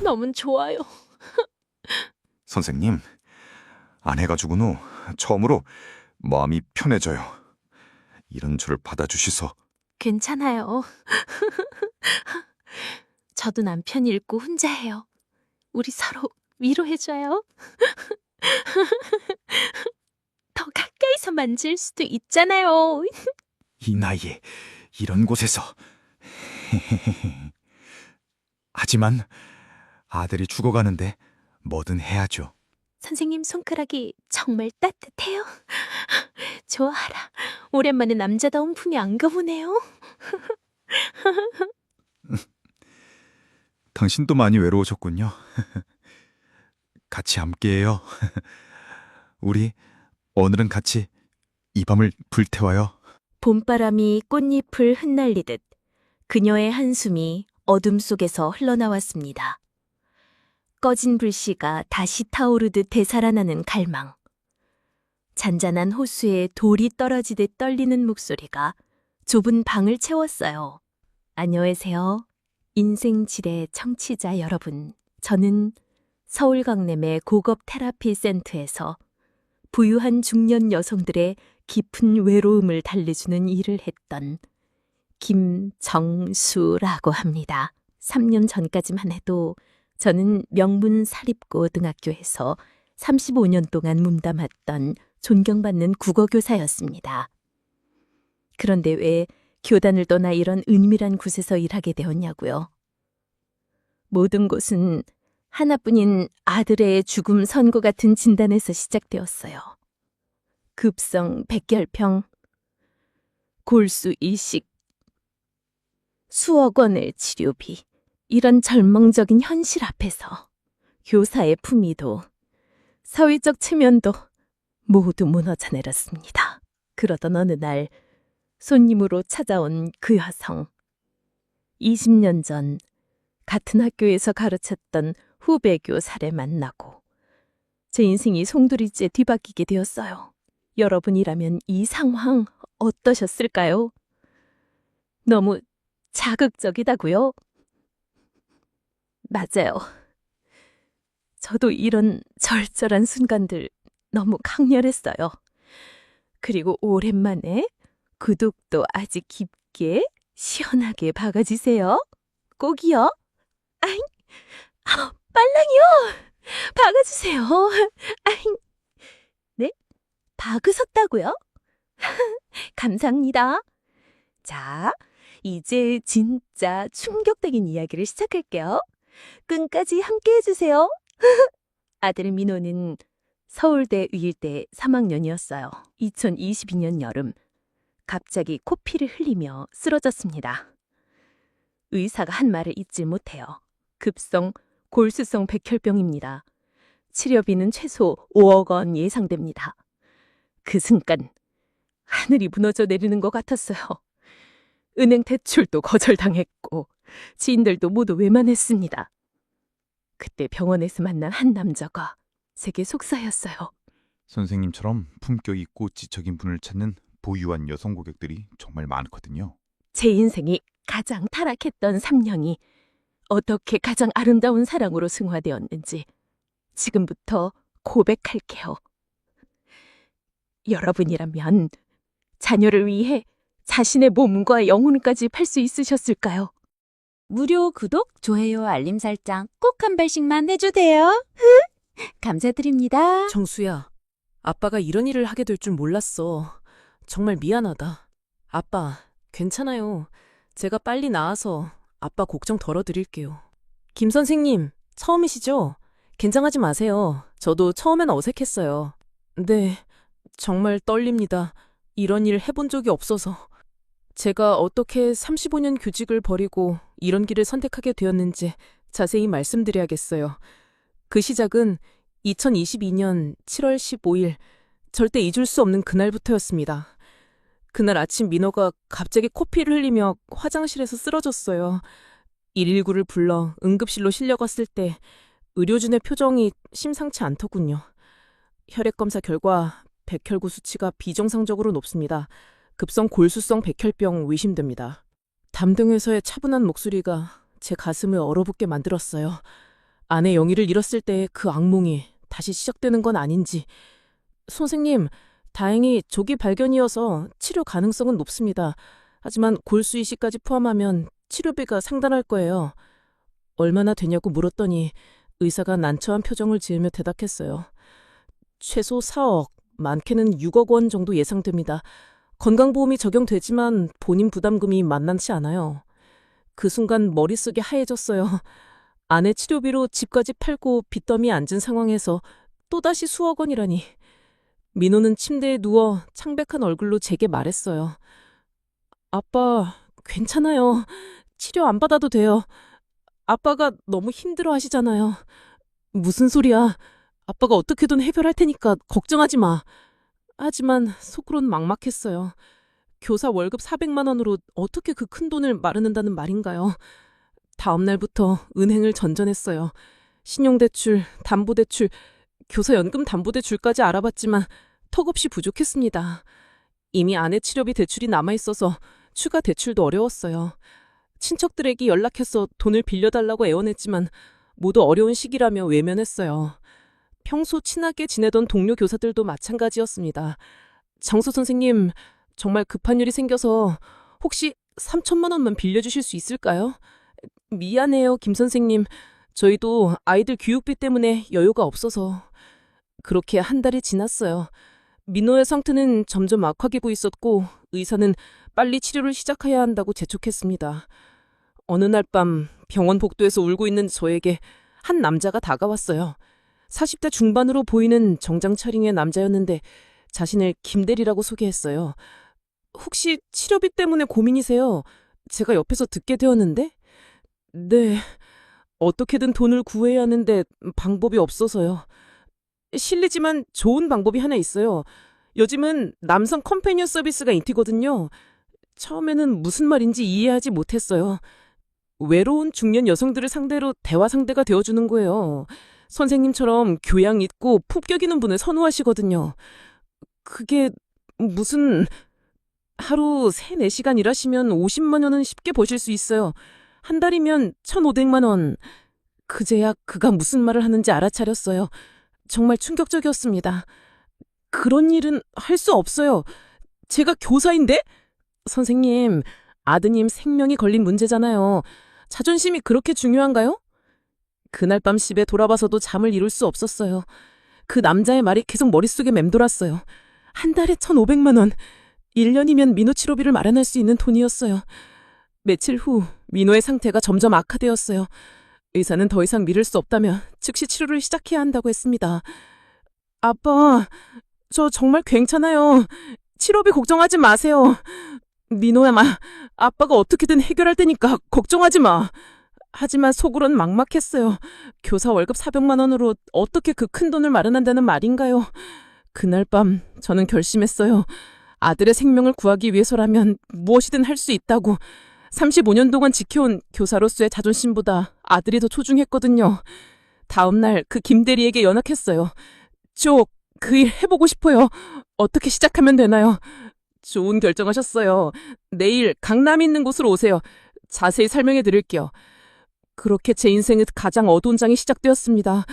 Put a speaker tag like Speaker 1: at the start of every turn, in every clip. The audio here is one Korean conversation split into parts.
Speaker 1: 너무 좋아요.
Speaker 2: 선생님, 아내가 죽은 후 처음으로 마음이 편해져요. 이런 저를 받아주시서.
Speaker 1: 괜찮아요. 저도 남편 잃고 혼자 해요. 우리 서로 위로해줘요. 더 가까이서 만질 수도 있잖아요.
Speaker 3: 이 나이에 이런 곳에서. 하지만 아들이 죽어가는데 뭐든 해야죠.
Speaker 1: 선생님 손가락이 정말 따뜻해요. 좋아라. 오랜만에 남자다운 품이 안 가보네요.
Speaker 3: 당신도 많이 외로우셨군요. 같이 함께해요. 우리 오늘은 같이 이 밤을 불태워요.
Speaker 1: 봄바람이 꽃잎을 흩날리듯 그녀의 한숨이 어둠 속에서 흘러나왔습니다. 꺼진 불씨가 다시 타오르듯 되살아나는 갈망. 잔잔한 호수에 돌이 떨어지듯 떨리는 목소리가 좁은 방을 채웠어요. 안녕하세요. 인생지뢰 청취자 여러분. 저는 서울 강남의 고급 테라피 센터에서 부유한 중년 여성들의 깊은 외로움을 달래주는 일을 했던 김정수라고 합니다. 3년 전까지만 해도 저는 명문 사립고등학교에서 35년 동안 몸담았던 존경받는 국어교사였습니다. 그런데 왜 교단을 떠나 이런 은밀한 곳에서 일하게 되었냐고요? 모든 것은 하나뿐인 아들의 죽음 선고 같은 진단에서 시작되었어요. 급성 백혈병, 골수 이식, 수억 원의 치료비, 이런 절망적인 현실 앞에서 교사의 품위도 사회적 체면도 모두 무너져 내렸습니다. 그러던 어느 날 손님으로 찾아온 그 여성. 20년 전 같은 학교에서 가르쳤던 후배 교사를 만나고 제 인생이 송두리째 뒤바뀌게 되었어요. 여러분이라면 이 상황 어떠셨을까요? 너무 자극적이다고요? 맞아요. 저도 이런 절절한 순간들 너무 강렬했어요. 그리고 오랜만에 구독도 아주 깊게 시원하게 박아주세요. 꼭이요. 아잉, 빨랑이요. 박아주세요. 아잉. 네? 박으셨다고요? 감사합니다. 자, 이제 진짜 충격적인 이야기를 시작할게요. 끝까지 함께 해주세요. 아들 민호는 서울대 의일대 3학년이었어요. 2022년 여름, 갑자기 코피를 흘리며 쓰러졌습니다. 의사가 한 말을 잊지 못해요. 급성 골수성 백혈병입니다. 치료비는 최소 5억 원 예상됩니다. 그 순간 하늘이 무너져 내리는 것 같았어요. 은행 대출도 거절당했고 지인들도 모두 외면했습니다. 그때 병원에서 만난 한 남자가 제게 속삭였어요.
Speaker 3: 선생님처럼 품격 있고 지적인 분을 찾는 부유한 여성 고객들이 정말 많거든요.
Speaker 1: 제 인생이 가장 타락했던 3년이 어떻게 가장 아름다운 사랑으로 승화되었는지 지금부터 고백할게요. 여러분이라면 자녀를 위해 자신의 몸과 영혼까지 팔 수 있으셨을까요?
Speaker 4: 무료 구독, 좋아요, 알림 설정 꼭 한 발씩만 해주세요. 감사드립니다.
Speaker 5: 정수야, 아빠가 이런 일을 하게 될 줄 몰랐어. 정말 미안하다. 아빠, 괜찮아요. 제가 빨리 나아서 아빠 걱정 덜어드릴게요. 김 선생님, 처음이시죠? 긴장하지 마세요. 저도 처음엔 어색했어요. 네, 정말 떨립니다. 이런 일 해본 적이 없어서. 제가 어떻게 35년 교직을 버리고 이런 길을 선택하게 되었는지 자세히 말씀드려야겠어요. 그 시작은 2022년 7월 15일, 절대 잊을 수 없는 그날부터였습니다. 그날 아침 민호가 갑자기 코피를 흘리며 화장실에서 쓰러졌어요. 119를 불러 응급실로 실려갔을 때 의료진의 표정이 심상치 않더군요. 혈액검사 결과 백혈구 수치가 비정상적으로 높습니다. 급성 골수성 백혈병 의심됩니다. 담등에서의 차분한 목소리가 제 가슴을 얼어붙게 만들었어요. 아내 영희를 잃었을 때 그 악몽이 다시 시작되는 건 아닌지. 선생님, 다행히 조기 발견이어서 치료 가능성은 높습니다. 하지만 골수 이식까지 포함하면 치료비가 상당할 거예요. 얼마나 되냐고 물었더니 의사가 난처한 표정을 지으며 대답했어요. 최소 4억, 많게는 6억 원 정도 예상됩니다. 건강보험이 적용되지만 본인 부담금이 만만치 않아요. 그 순간 머릿속이 하얘졌어요. 아내 치료비로 집까지 팔고 빚더미에 앉은 상황에서 또다시 수억 원이라니. 민호는 침대에 누워 창백한 얼굴로 제게 말했어요. 아빠, 괜찮아요. 치료 안 받아도 돼요. 아빠가 너무 힘들어 하시잖아요. 무슨 소리야. 아빠가 어떻게든 해결할 테니까 걱정하지 마. 하지만 속으론 막막했어요. 교사 월급 400만 원으로 어떻게 그 큰 돈을 마르는다는 말인가요? 다음 날부터 은행을 전전했어요. 신용대출, 담보대출, 교사 연금 담보대출까지 알아봤지만 턱없이 부족했습니다. 이미 아내 치료비 대출이 남아있어서 추가 대출도 어려웠어요. 친척들에게 연락해서 돈을 빌려달라고 애원했지만 모두 어려운 시기라며 외면했어요. 평소 친하게 지내던 동료 교사들도 마찬가지였습니다. 정서 선생님, 정말 급한 일이 생겨서 혹시 3천만 원만 빌려주실 수 있을까요? 미안해요, 김 선생님. 저희도 아이들 교육비 때문에 여유가 없어서. 그렇게 한 달이 지났어요. 민호의 상태는 점점 악화되고 있었고 의사는 빨리 치료를 시작해야 한다고 재촉했습니다. 어느 날 밤 병원 복도에서 울고 있는 저에게 한 남자가 다가왔어요. 40대 중반으로 보이는 정장 차림의 남자였는데 자신을 김대리라고 소개했어요. 혹시 치료비 때문에 고민이세요? 제가 옆에서 듣게 되었는데? 네, 어떻게든 돈을 구해야 하는데 방법이 없어서요. 실례지만 좋은 방법이 하나 있어요. 요즘은 남성 컴패니언 서비스가 인기거든요. 처음에는 무슨 말인지 이해하지 못했어요. 외로운 중년 여성들을 상대로 대화 상대가 되어주는 거예요. 선생님처럼 교양 있고 품격 있는 분을 선호하시거든요. 그게 무슨 하루 3, 4시간 일하시면 50만 원은 쉽게 버실 수 있어요. 한 달이면 1,500만 원. 그제야 그가 무슨 말을 하는지 알아차렸어요. 정말 충격적이었습니다. 그런 일은 할 수 없어요. 제가 교사인데? 선생님, 아드님 생명이 걸린 문제잖아요. 자존심이 그렇게 중요한가요? 그날 밤 집에 돌아와서도 잠을 이룰 수 없었어요. 그 남자의 말이 계속 머릿속에 맴돌았어요. 한 달에 1,500만 원. 1년이면 민호 치료비를 마련할 수 있는 돈이었어요. 며칠 후 민호의 상태가 점점 악화되었어요. 의사는 더 이상 미룰 수 없다며 즉시 치료를 시작해야 한다고 했습니다. 아빠, 저 정말 괜찮아요. 치료비 걱정하지 마세요. 민호야, 아빠가 어떻게든 해결할 테니까 걱정하지 마. 하지만 속으론 막막했어요. 교사 월급 400만 원으로 어떻게 그 큰 돈을 마련한다는 말인가요? 그날 밤 저는 결심했어요. 아들의 생명을 구하기 위해서라면 무엇이든 할 수 있다고. 35년 동안 지켜온 교사로서의 자존심보다 아들이 더 소중했거든요. 다음 날 그 김대리에게 연락했어요. 그 일 해보고 싶어요. 어떻게 시작하면 되나요? 좋은 결정하셨어요. 내일 강남에 있는 곳으로 오세요. 자세히 설명해 드릴게요. 그렇게 제 인생의 가장 어두운 장이 시작되었습니다.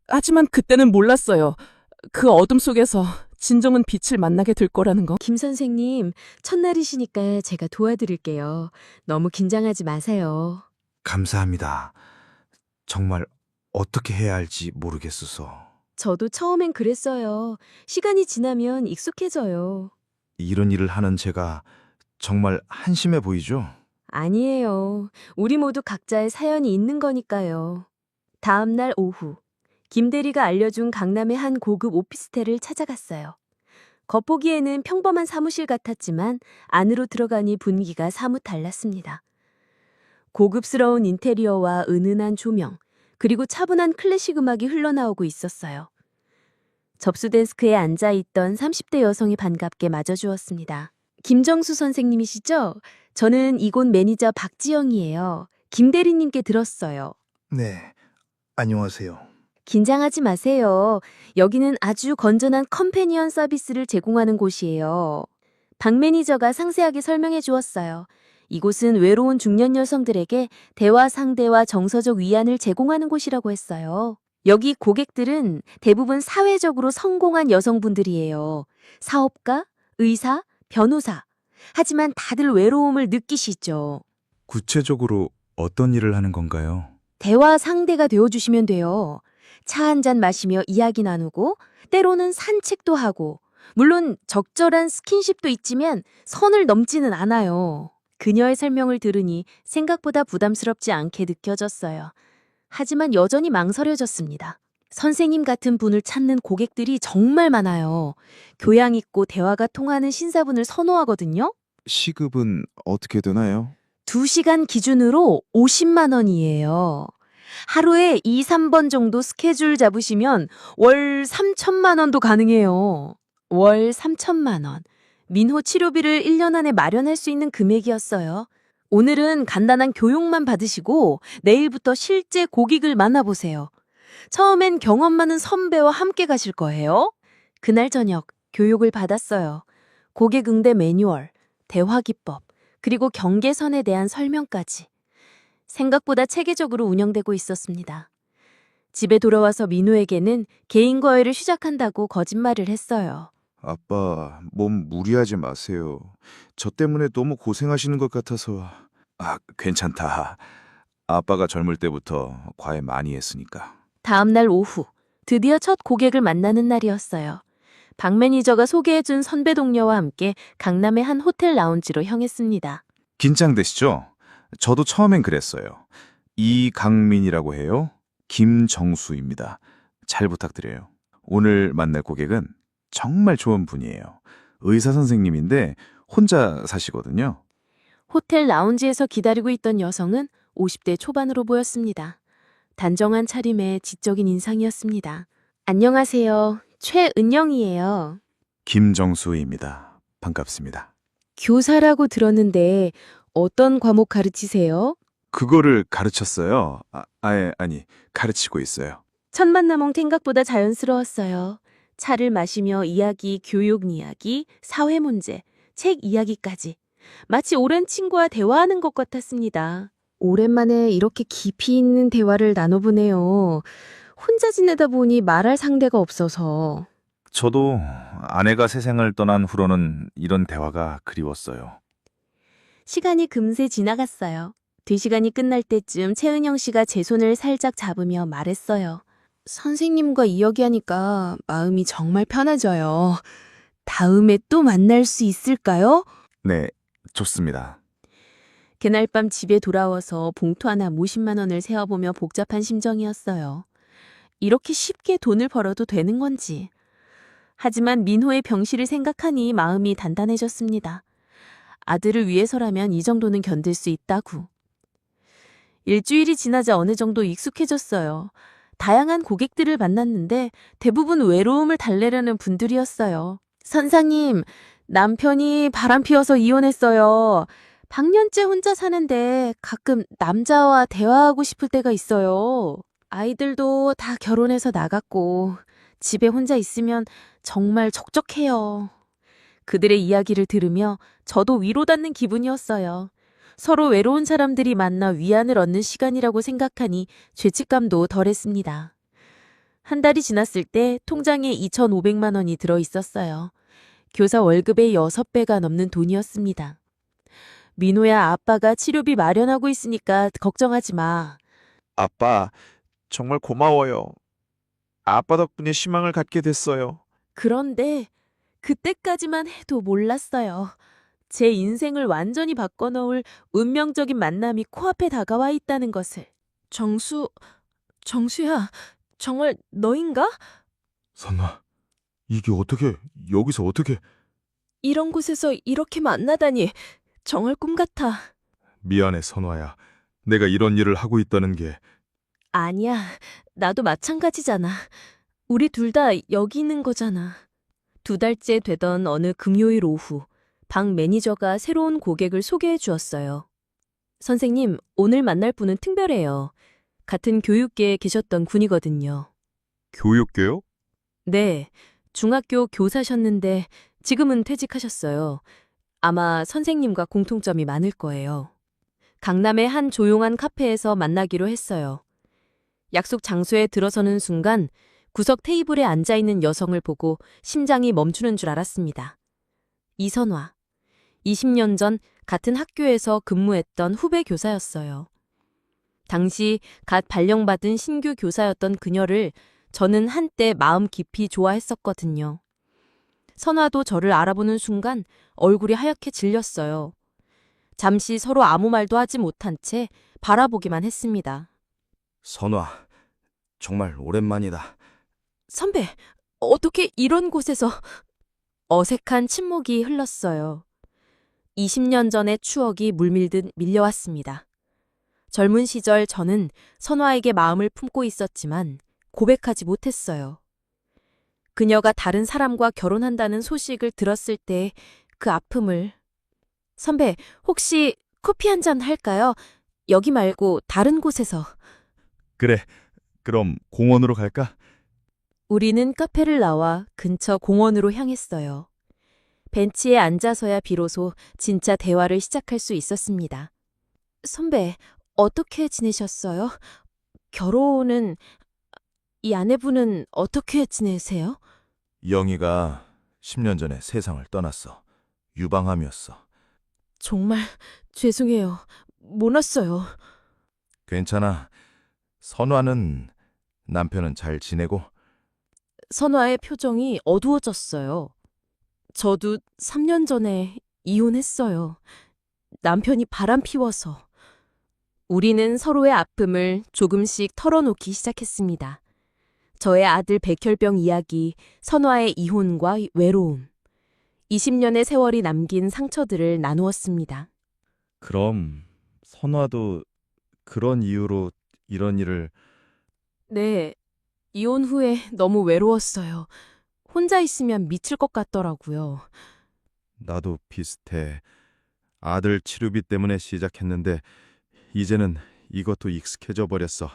Speaker 5: 하지만 그때는 몰랐어요. 그 어둠 속에서 진정한 빛을 만나게 될 거라는 거.
Speaker 1: 김 선생님, 첫날이시니까 제가 도와드릴게요. 너무 긴장하지 마세요.
Speaker 6: 감사합니다. 정말 어떻게 해야 할지 모르겠어서.
Speaker 1: 저도 처음엔 그랬어요. 시간이 지나면 익숙해져요.
Speaker 6: 이런 일을 하는 제가 정말 한심해 보이죠?
Speaker 1: 아니에요. 우리 모두 각자의 사연이 있는 거니까요. 다음 날 오후, 김 대리가 알려준 강남의 한 고급 오피스텔을 찾아갔어요. 겉보기에는 평범한 사무실 같았지만 안으로 들어가니 분위기가 사뭇 달랐습니다. 고급스러운 인테리어와 은은한 조명, 그리고 차분한 클래식 음악이 흘러나오고 있었어요. 접수 데스크에 앉아있던 30대 여성이 반갑게 맞아주었습니다. 김정수 선생님이시죠? 저는 이곳 매니저 박지영이에요. 김 대리님께 들었어요.
Speaker 7: 네, 안녕하세요.
Speaker 1: 긴장하지 마세요. 여기는 아주 건전한 컴패니언 서비스를 제공하는 곳이에요. 박 매니저가 상세하게 설명해 주었어요. 이곳은 외로운 중년 여성들에게 대화 상대와 정서적 위안을 제공하는 곳이라고 했어요. 여기 고객들은 대부분 사회적으로 성공한 여성분들이에요. 사업가, 의사, 변호사. 하지만 다들 외로움을 느끼시죠.
Speaker 6: 구체적으로 어떤 일을 하는 건가요?
Speaker 1: 대화 상대가 되어주시면 돼요. 차 한 잔 마시며 이야기 나누고, 때로는 산책도 하고, 물론 적절한 스킨십도 있지만 선을 넘지는 않아요. 그녀의 설명을 들으니 생각보다 부담스럽지 않게 느껴졌어요. 하지만 여전히 망설여졌습니다. 선생님 같은 분을 찾는 고객들이 정말 많아요. 교양 있고 대화가 통하는 신사분을 선호하거든요.
Speaker 8: 시급은 어떻게 되나요?
Speaker 1: 2시간 기준으로 50만 원이에요. 하루에 2, 3번 정도 스케줄 잡으시면 월 3천만 원도 가능해요. 월 3천만 원. 민호 치료비를 1년 안에 마련할 수 있는 금액이었어요. 오늘은 간단한 교육만 받으시고 내일부터 실제 고객을 만나보세요. 처음엔 경험 많은 선배와 함께 가실 거예요. 그날 저녁 교육을 받았어요. 고객 응대 매뉴얼, 대화 기법, 그리고 경계선에 대한 설명까지. 생각보다 체계적으로 운영되고 있었습니다. 집에 돌아와서 민호에게는 개인 과외를 시작한다고 거짓말을 했어요.
Speaker 8: 아빠, 몸 무리하지 마세요. 저 때문에 너무 고생하시는 것 같아서. 괜찮다. 아빠가 젊을 때부터 과외 많이 했으니까.
Speaker 1: 다음 날 오후, 드디어 첫 고객을 만나는 날이었어요. 박 매니저가 소개해준 선배 동료와 함께 강남의 한 호텔 라운지로 향했습니다.
Speaker 8: 긴장되시죠? 저도 처음엔 그랬어요. 이강민이라고 해요. 김정수입니다. 잘 부탁드려요. 오늘 만날 고객은 정말 좋은 분이에요. 의사 선생님인데 혼자 사시거든요.
Speaker 1: 호텔 라운지에서 기다리고 있던 여성은 50대 초반으로 보였습니다. 단정한 차림에 지적인 인상이었습니다. 안녕하세요. 최은영이에요.
Speaker 8: 김정수입니다. 반갑습니다.
Speaker 1: 교사라고 들었는데 어떤 과목 가르치세요?
Speaker 8: 그거를 가르쳤어요. 아니, 가르치고 있어요.
Speaker 1: 첫 만남은 생각보다 자연스러웠어요. 차를 마시며 이야기, 교육 이야기, 사회 문제, 책 이야기까지. 마치 오랜 친구와 대화하는 것 같았습니다. 오랜만에 이렇게 깊이 있는 대화를 나눠보네요. 혼자 지내다 보니 말할 상대가 없어서.
Speaker 6: 저도 아내가 세상을 떠난 후로는 이런 대화가 그리웠어요.
Speaker 1: 시간이 금세 지나갔어요. 2시간이 끝날 때쯤 최은영 씨가 제 손을 살짝 잡으며 말했어요. 선생님과 이야기하니까 마음이 정말 편해져요. 다음에 또 만날 수 있을까요?
Speaker 6: 네, 좋습니다.
Speaker 1: 그날 밤 집에 돌아와서 봉투 하나 50만 원을 세어보며 복잡한 심정이었어요. 이렇게 쉽게 돈을 벌어도 되는 건지. 하지만 민호의 병실을 생각하니 마음이 단단해졌습니다. 아들을 위해서라면 이 정도는 견딜 수 있다고. 일주일이 지나자 어느 정도 익숙해졌어요. 다양한 고객들을 만났는데 대부분 외로움을 달래려는 분들이었어요. 선생님, 남편이 바람 피워서 이혼했어요. 박년째 혼자 사는데 가끔 남자와 대화하고 싶을 때가 있어요. 아이들도 다 결혼해서 나갔고 집에 혼자 있으면 정말 적적해요. 그들의 이야기를 들으며 저도 위로받는 기분이었어요. 서로 외로운 사람들이 만나 위안을 얻는 시간이라고 생각하니 죄책감도 덜했습니다. 한 달이 지났을 때 통장에 2,500만 원이 들어 있었어요. 교사 월급의 6배가 넘는 돈이었습니다. 민호야, 아빠가 치료비 마련하고 있으니까 걱정하지 마.
Speaker 8: 아빠, 정말 고마워요. 아빠 덕분에 희망을 갖게 됐어요.
Speaker 1: 그런데 그때까지만 해도 몰랐어요. 제 인생을 완전히 바꿔놓을 운명적인 만남이 코앞에 다가와 있다는 것을. 정수야, 정말 너인가?
Speaker 2: 선아, 이게 여기서 어떻게...
Speaker 1: 이런 곳에서 이렇게 만나다니 정말 꿈 같아.
Speaker 2: 미안해, 선화야. 내가 이런 일을 하고 있다는 게...
Speaker 1: 아니야, 나도 마찬가지잖아. 우리 둘 다 여기 있는 거잖아. 2달째 되던 어느 금요일 오후, 박 매니저가 새로운 고객을 소개해 주었어요. 선생님, 오늘 만날 분은 특별해요. 같은 교육계에 계셨던 분이거든요.
Speaker 2: 교육계요?
Speaker 1: 네, 중학교 교사셨는데 지금은 퇴직하셨어요. 아마 선생님과 공통점이 많을 거예요. 강남의 한 조용한 카페에서 만나기로 했어요. 약속 장소에 들어서는 순간 구석 테이블에 앉아있는 여성을 보고 심장이 멈추는 줄 알았습니다. 이선화. 20년 전 같은 학교에서 근무했던 후배 교사였어요. 당시 갓 발령받은 신규 교사였던 그녀를 저는 한때 마음 깊이 좋아했었거든요. 선화도 저를 알아보는 순간 얼굴이 하얗게 질렸어요. 잠시 서로 아무 말도 하지 못한 채 바라보기만 했습니다.
Speaker 7: 선화, 정말 오랜만이다.
Speaker 1: 선배, 어떻게 이런 곳에서... 어색한 침묵이 흘렀어요. 20년 전의 추억이 물밀듯 밀려왔습니다. 젊은 시절 저는 선화에게 마음을 품고 있었지만 고백하지 못했어요. 그녀가 다른 사람과 결혼한다는 소식을 들었을 때 그 아픔을... 선배, 혹시 커피 한 잔 할까요? 여기 말고 다른 곳에서.
Speaker 3: 그래, 그럼 공원으로 갈까?
Speaker 1: 우리는 카페를 나와 근처 공원으로 향했어요. 벤치에 앉아서야 비로소 진짜 대화를 시작할 수 있었습니다. 선배, 어떻게 지내셨어요? 결혼은... 이 아내분은 어떻게 지내세요?
Speaker 8: 영희가 10년 전에 세상을 떠났어. 유방암이었어.
Speaker 1: 정말 죄송해요. 몰랐어요.
Speaker 8: 괜찮아. 선화는 남편은 잘 지내고?
Speaker 1: 선화의 표정이 어두워졌어요. 저도 3년 전에 이혼했어요. 남편이 바람 피워서. 우리는 서로의 아픔을 조금씩 털어놓기 시작했습니다. 저의 아들 백혈병 이야기, 선화의 이혼과 외로움. 20년의 세월이 남긴 상처들을 나누었습니다.
Speaker 3: 그럼 선화도 그런 이유로 이런 일을...
Speaker 1: 네, 이혼 후에 너무 외로웠어요. 혼자 있으면 미칠 것 같더라고요.
Speaker 3: 나도 비슷해. 아들 치료비 때문에 시작했는데 이제는 이것도 익숙해져 버렸어.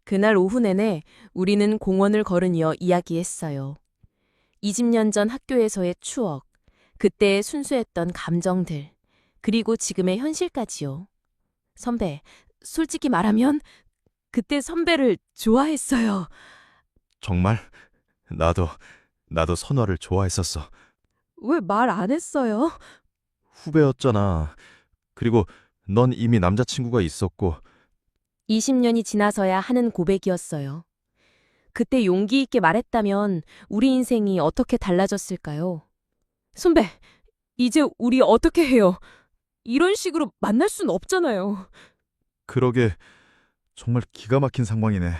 Speaker 1: 그날 오후 내내 우리는 공원을 걸으며 이야기했어요. 20년 전 학교에서의 추억, 그때의 순수했던 감정들, 그리고 지금의 현실까지요. 선배, 솔직히 말하면 그때 선배를 좋아했어요.
Speaker 3: 정말? 나도 선화를 좋아했었어.
Speaker 1: 왜 말 안 했어요?
Speaker 3: 후배였잖아. 그리고 넌 이미 남자친구가 있었고.
Speaker 1: 20년이 지나서야 하는 고백이었어요. 그때 용기 있게 말했다면 우리 인생이 어떻게 달라졌을까요? 선배, 이제 우리 어떻게 해요? 이런 식으로 만날 순 없잖아요.
Speaker 3: 그러게, 정말 기가 막힌 상황이네.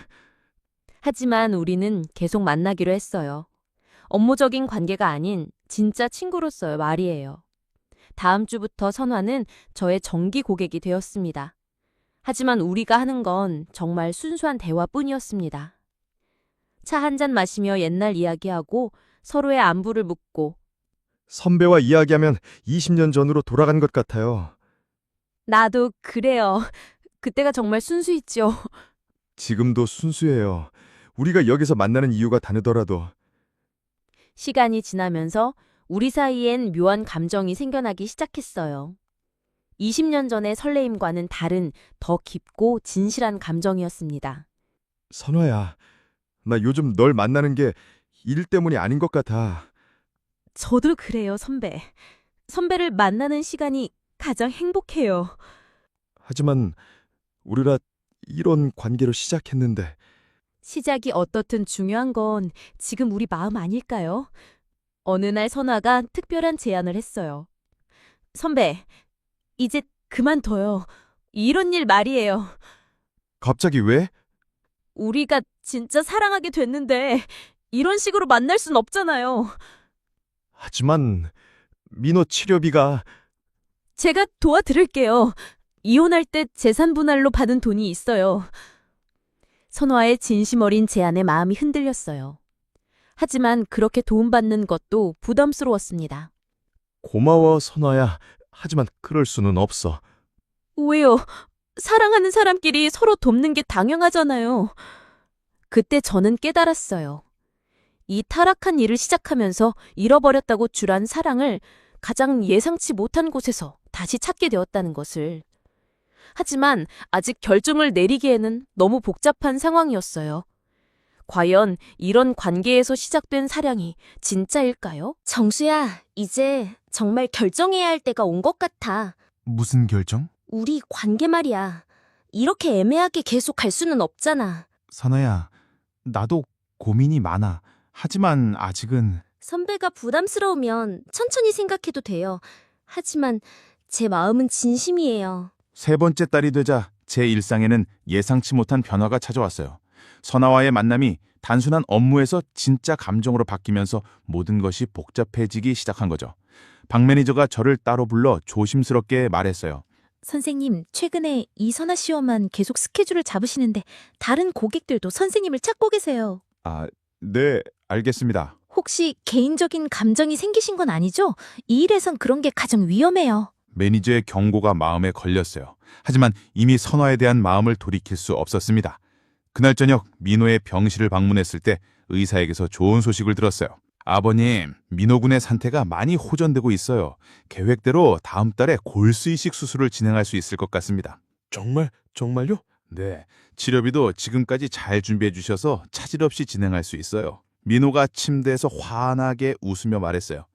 Speaker 1: 하지만 우리는 계속 만나기로 했어요. 업무적인 관계가 아닌 진짜 친구로서의 말이에요. 다음 주부터 선화는 저의 정기 고객이 되었습니다. 하지만 우리가 하는 건 정말 순수한 대화뿐이었습니다. 차 한 잔 마시며 옛날 이야기하고 서로의 안부를 묻고
Speaker 3: 선배와 이야기하면 20년 전으로 돌아간 것 같아요.
Speaker 1: 나도 그래요. 그때가 정말 순수했죠.
Speaker 3: 지금도 순수해요. 우리가 여기서 만나는 이유가 다르더라도.
Speaker 1: 시간이 지나면서 우리 사이엔 묘한 감정이 생겨나기 시작했어요. 20년 전의 설레임과는 다른 더 깊고 진실한 감정이었습니다.
Speaker 3: 선화야, 나 요즘 널 만나는 게 일 때문이 아닌 것 같아.
Speaker 1: 저도 그래요, 선배. 선배를 만나는 시간이 가장 행복해요.
Speaker 3: 하지만 우리라 이런 관계로 시작했는데.
Speaker 1: 시작이 어떻든 중요한 건 지금 우리 마음 아닐까요? 어느 날 선화가 특별한 제안을 했어요. 선배, 이제 그만둬요. 이런 일 말이에요.
Speaker 3: 갑자기 왜?
Speaker 1: 우리가 진짜 사랑하게 됐는데 이런 식으로 만날 순 없잖아요.
Speaker 3: 하지만 민호 치료비가...
Speaker 1: 제가 도와드릴게요. 이혼할 때 재산 분할로 받은 돈이 있어요. 선화의 진심 어린 제안에 마음이 흔들렸어요. 하지만 그렇게 도움받는 것도 부담스러웠습니다.
Speaker 3: 고마워, 선화야. 하지만 그럴 수는 없어.
Speaker 1: 왜요? 사랑하는 사람끼리 서로 돕는 게 당연하잖아요. 그때 저는 깨달았어요. 이 타락한 일을 시작하면서 잃어버렸다고 줄한 사랑을
Speaker 5: 가장 예상치 못한 곳에서 다시 찾게 되었다는 것을. 하지만 아직 결정을 내리기에는 너무 복잡한 상황이었어요. 과연 이런 관계에서 시작된 사랑이 진짜일까요?
Speaker 1: 정수야, 이제 정말 결정해야 할 때가 온 것 같아.
Speaker 2: 무슨 결정?
Speaker 1: 우리 관계 말이야. 이렇게 애매하게 계속 갈 수는 없잖아.
Speaker 3: 선아야, 나도 고민이 많아. 하지만 아직은
Speaker 1: 선배가 부담스러우면 천천히 생각해도 돼요. 하지만 제 마음은 진심이에요.
Speaker 3: 세 번째 딸이 되자 제 일상에는 예상치 못한 변화가 찾아왔어요. 선아와의 만남이 단순한 업무에서 진짜 감정으로 바뀌면서 모든 것이 복잡해지기 시작한 거죠. 박 매니저가 저를 따로 불러 조심스럽게 말했어요.
Speaker 4: 선생님, 최근에 이선아 씨와만 계속 스케줄을 잡으시는데 다른 고객들도 선생님을 찾고 계세요.
Speaker 3: 아, 네, 알겠습니다.
Speaker 4: 혹시 개인적인 감정이 생기신 건 아니죠? 이 일에선 그런 게 가장 위험해요.
Speaker 3: 매니저의 경고가 마음에 걸렸어요. 하지만 이미 선화에 대한 마음을 돌이킬 수 없었습니다. 그날 저녁 민호의 병실을 방문했을 때 의사에게서 좋은 소식을 들었어요. 아버님, 민호 군의 상태가 많이 호전되고 있어요. 계획대로 다음 달에 골수 이식 수술을 진행할 수 있을 것 같습니다.
Speaker 8: 정말요?
Speaker 3: 네, 치료비도 지금까지 잘 준비해 주셔서 차질 없이 진행할 수 있어요. 민호가 침대에서 환하게 웃으며 말했어요.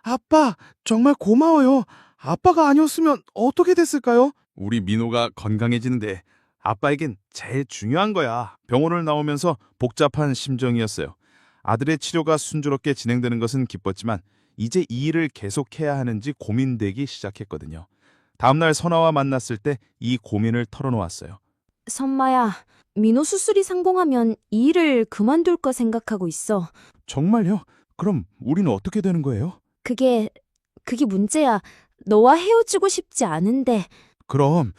Speaker 8: 아빠, 정말 고마워요. 아빠가 아니었으면 어떻게 됐을까요?
Speaker 3: 우리 민호가 건강해지는데 아빠에겐 제일 중요한 거야. 병원을 나오면서 복잡한 심정이었어요. 아들의 치료가 순조롭게 진행되는 것은 기뻤지만 이제 이 일을 계속해야 하는지 고민되기 시작했거든요. 다음날 선아와 만났을 때 이 고민을 털어놓았어요.
Speaker 1: 선마야, 민호 수술이 성공하면 이 일을 그만둘까 생각하고 있어.
Speaker 3: 정말요? 그럼 우리는 어떻게 되는 거예요?
Speaker 1: 그게 문제야. 너와 헤어지고 싶지 않은데.
Speaker 3: 그럼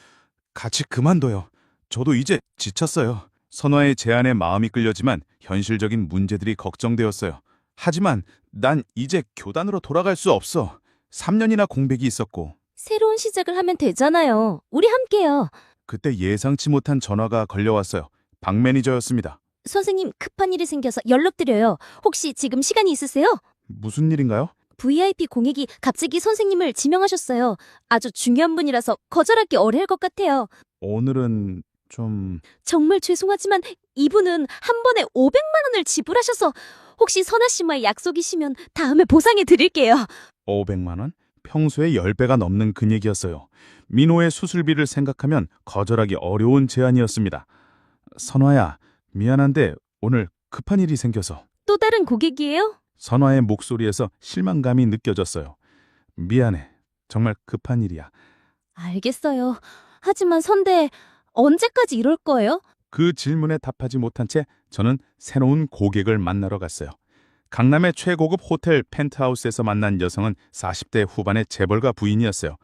Speaker 3: 같이 그만둬요. 저도 이제 지쳤어요. 선화의 제안에 마음이 끌렸지만 현실적인 문제들이 걱정되었어요. 하지만 난 이제 교단으로 돌아갈 수 없어. 3년이나 공백이 있었고.
Speaker 1: 새로운 시작을 하면 되잖아요. 우리 함께요.
Speaker 3: 그때 예상치 못한 전화가 걸려왔어요. 박 매니저였습니다.
Speaker 1: 선생님, 급한 일이 생겨서 연락드려요. 혹시 지금 시간이 있으세요?
Speaker 3: 무슨 일인가요?
Speaker 1: VIP 공익이 갑자기 선생님을 지명하셨어요. 아주 중요한 분이라서 거절하기 어려울 것 같아요.
Speaker 3: 오늘은 좀...
Speaker 1: 정말 죄송하지만 이분은 한 번에 500만 원을 지불하셔서 혹시 선아 씨와의 약속이시면 다음에 보상해 드릴게요.
Speaker 3: 500만 원? 평소에 10배가 넘는 금액이었어요. 민호의 수술비를 생각하면 거절하기 어려운 제안이었습니다. 선화야, 미안한데 오늘 급한 일이 생겨서.
Speaker 1: 또 다른 고객이에요?
Speaker 3: 선화의 목소리에서 실망감이 느껴졌어요. 미안해. 정말 급한 일이야.
Speaker 1: 알겠어요. 하지만 선대, 언제까지 이럴 거예요?
Speaker 3: 그 질문에 답하지 못한 채 저는 새로운 고객을 만나러 갔어요. 강남의 최고급 호텔 펜트하우스에서 만난 여성은 40대 후반의 재벌가 부인이었어요.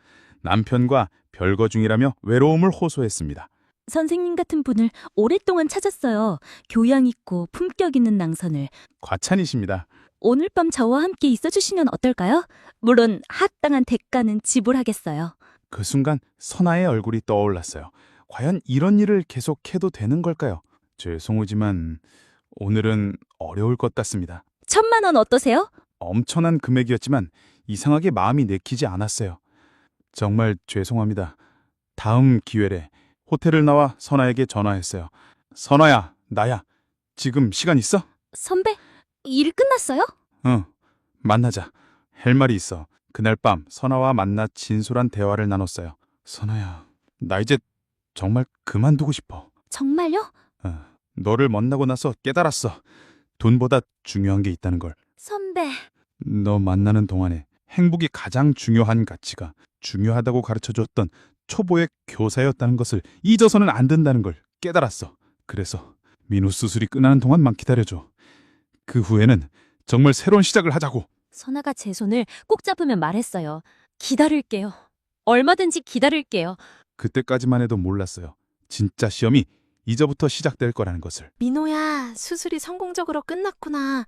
Speaker 3: 남편과 별거 중이라며 외로움을 호소했습니다.
Speaker 4: 선생님 같은 분을 오랫동안 찾았어요. 교양 있고 품격 있는 낭선을.
Speaker 3: 과찬이십니다.
Speaker 4: 오늘 밤 저와 함께 있어주시면 어떨까요? 물론 합당한 대가는 지불하겠어요.
Speaker 3: 그 순간 선아의 얼굴이 떠올랐어요. 과연 이런 일을 계속해도 되는 걸까요? 죄송하지만 오늘은 어려울 것 같습니다.
Speaker 4: 1,000만 원 어떠세요?
Speaker 3: 엄청난 금액이었지만 이상하게 마음이 내키지 않았어요. 정말 죄송합니다. 다음 기회에 호텔을 나와 선아에게 전화했어요. 선아야, 나야. 지금 시간 있어?
Speaker 1: 선배, 일 끝났어요?
Speaker 3: 응, 만나자. 할 말이 있어. 그날 밤 선아와 만나 진솔한 대화를 나눴어요. 선아야, 나 이제 정말 그만두고 싶어.
Speaker 1: 정말요?
Speaker 3: 너를 만나고 나서 깨달았어. 돈보다 중요한 게 있다는 걸.
Speaker 1: 선배,
Speaker 3: 너 만나는 동안에 행복이 가장 중요한 가치가 중요하다고 가르쳐줬던 초보의 교사였다는 것을 잊어서는 안 된다는 걸 깨달았어. 그래서 민호 수술이 끝나는 동안만 기다려줘. 그 후에는 정말 새로운 시작을 하자고.
Speaker 1: 선아가 제 손을 꼭 잡으면 말했어요. 기다릴게요. 얼마든지 기다릴게요.
Speaker 3: 그때까지만 해도 몰랐어요. 진짜 시험이 이제부터 시작될 거라는 것을.
Speaker 5: 민호야, 수술이 성공적으로 끝났구나.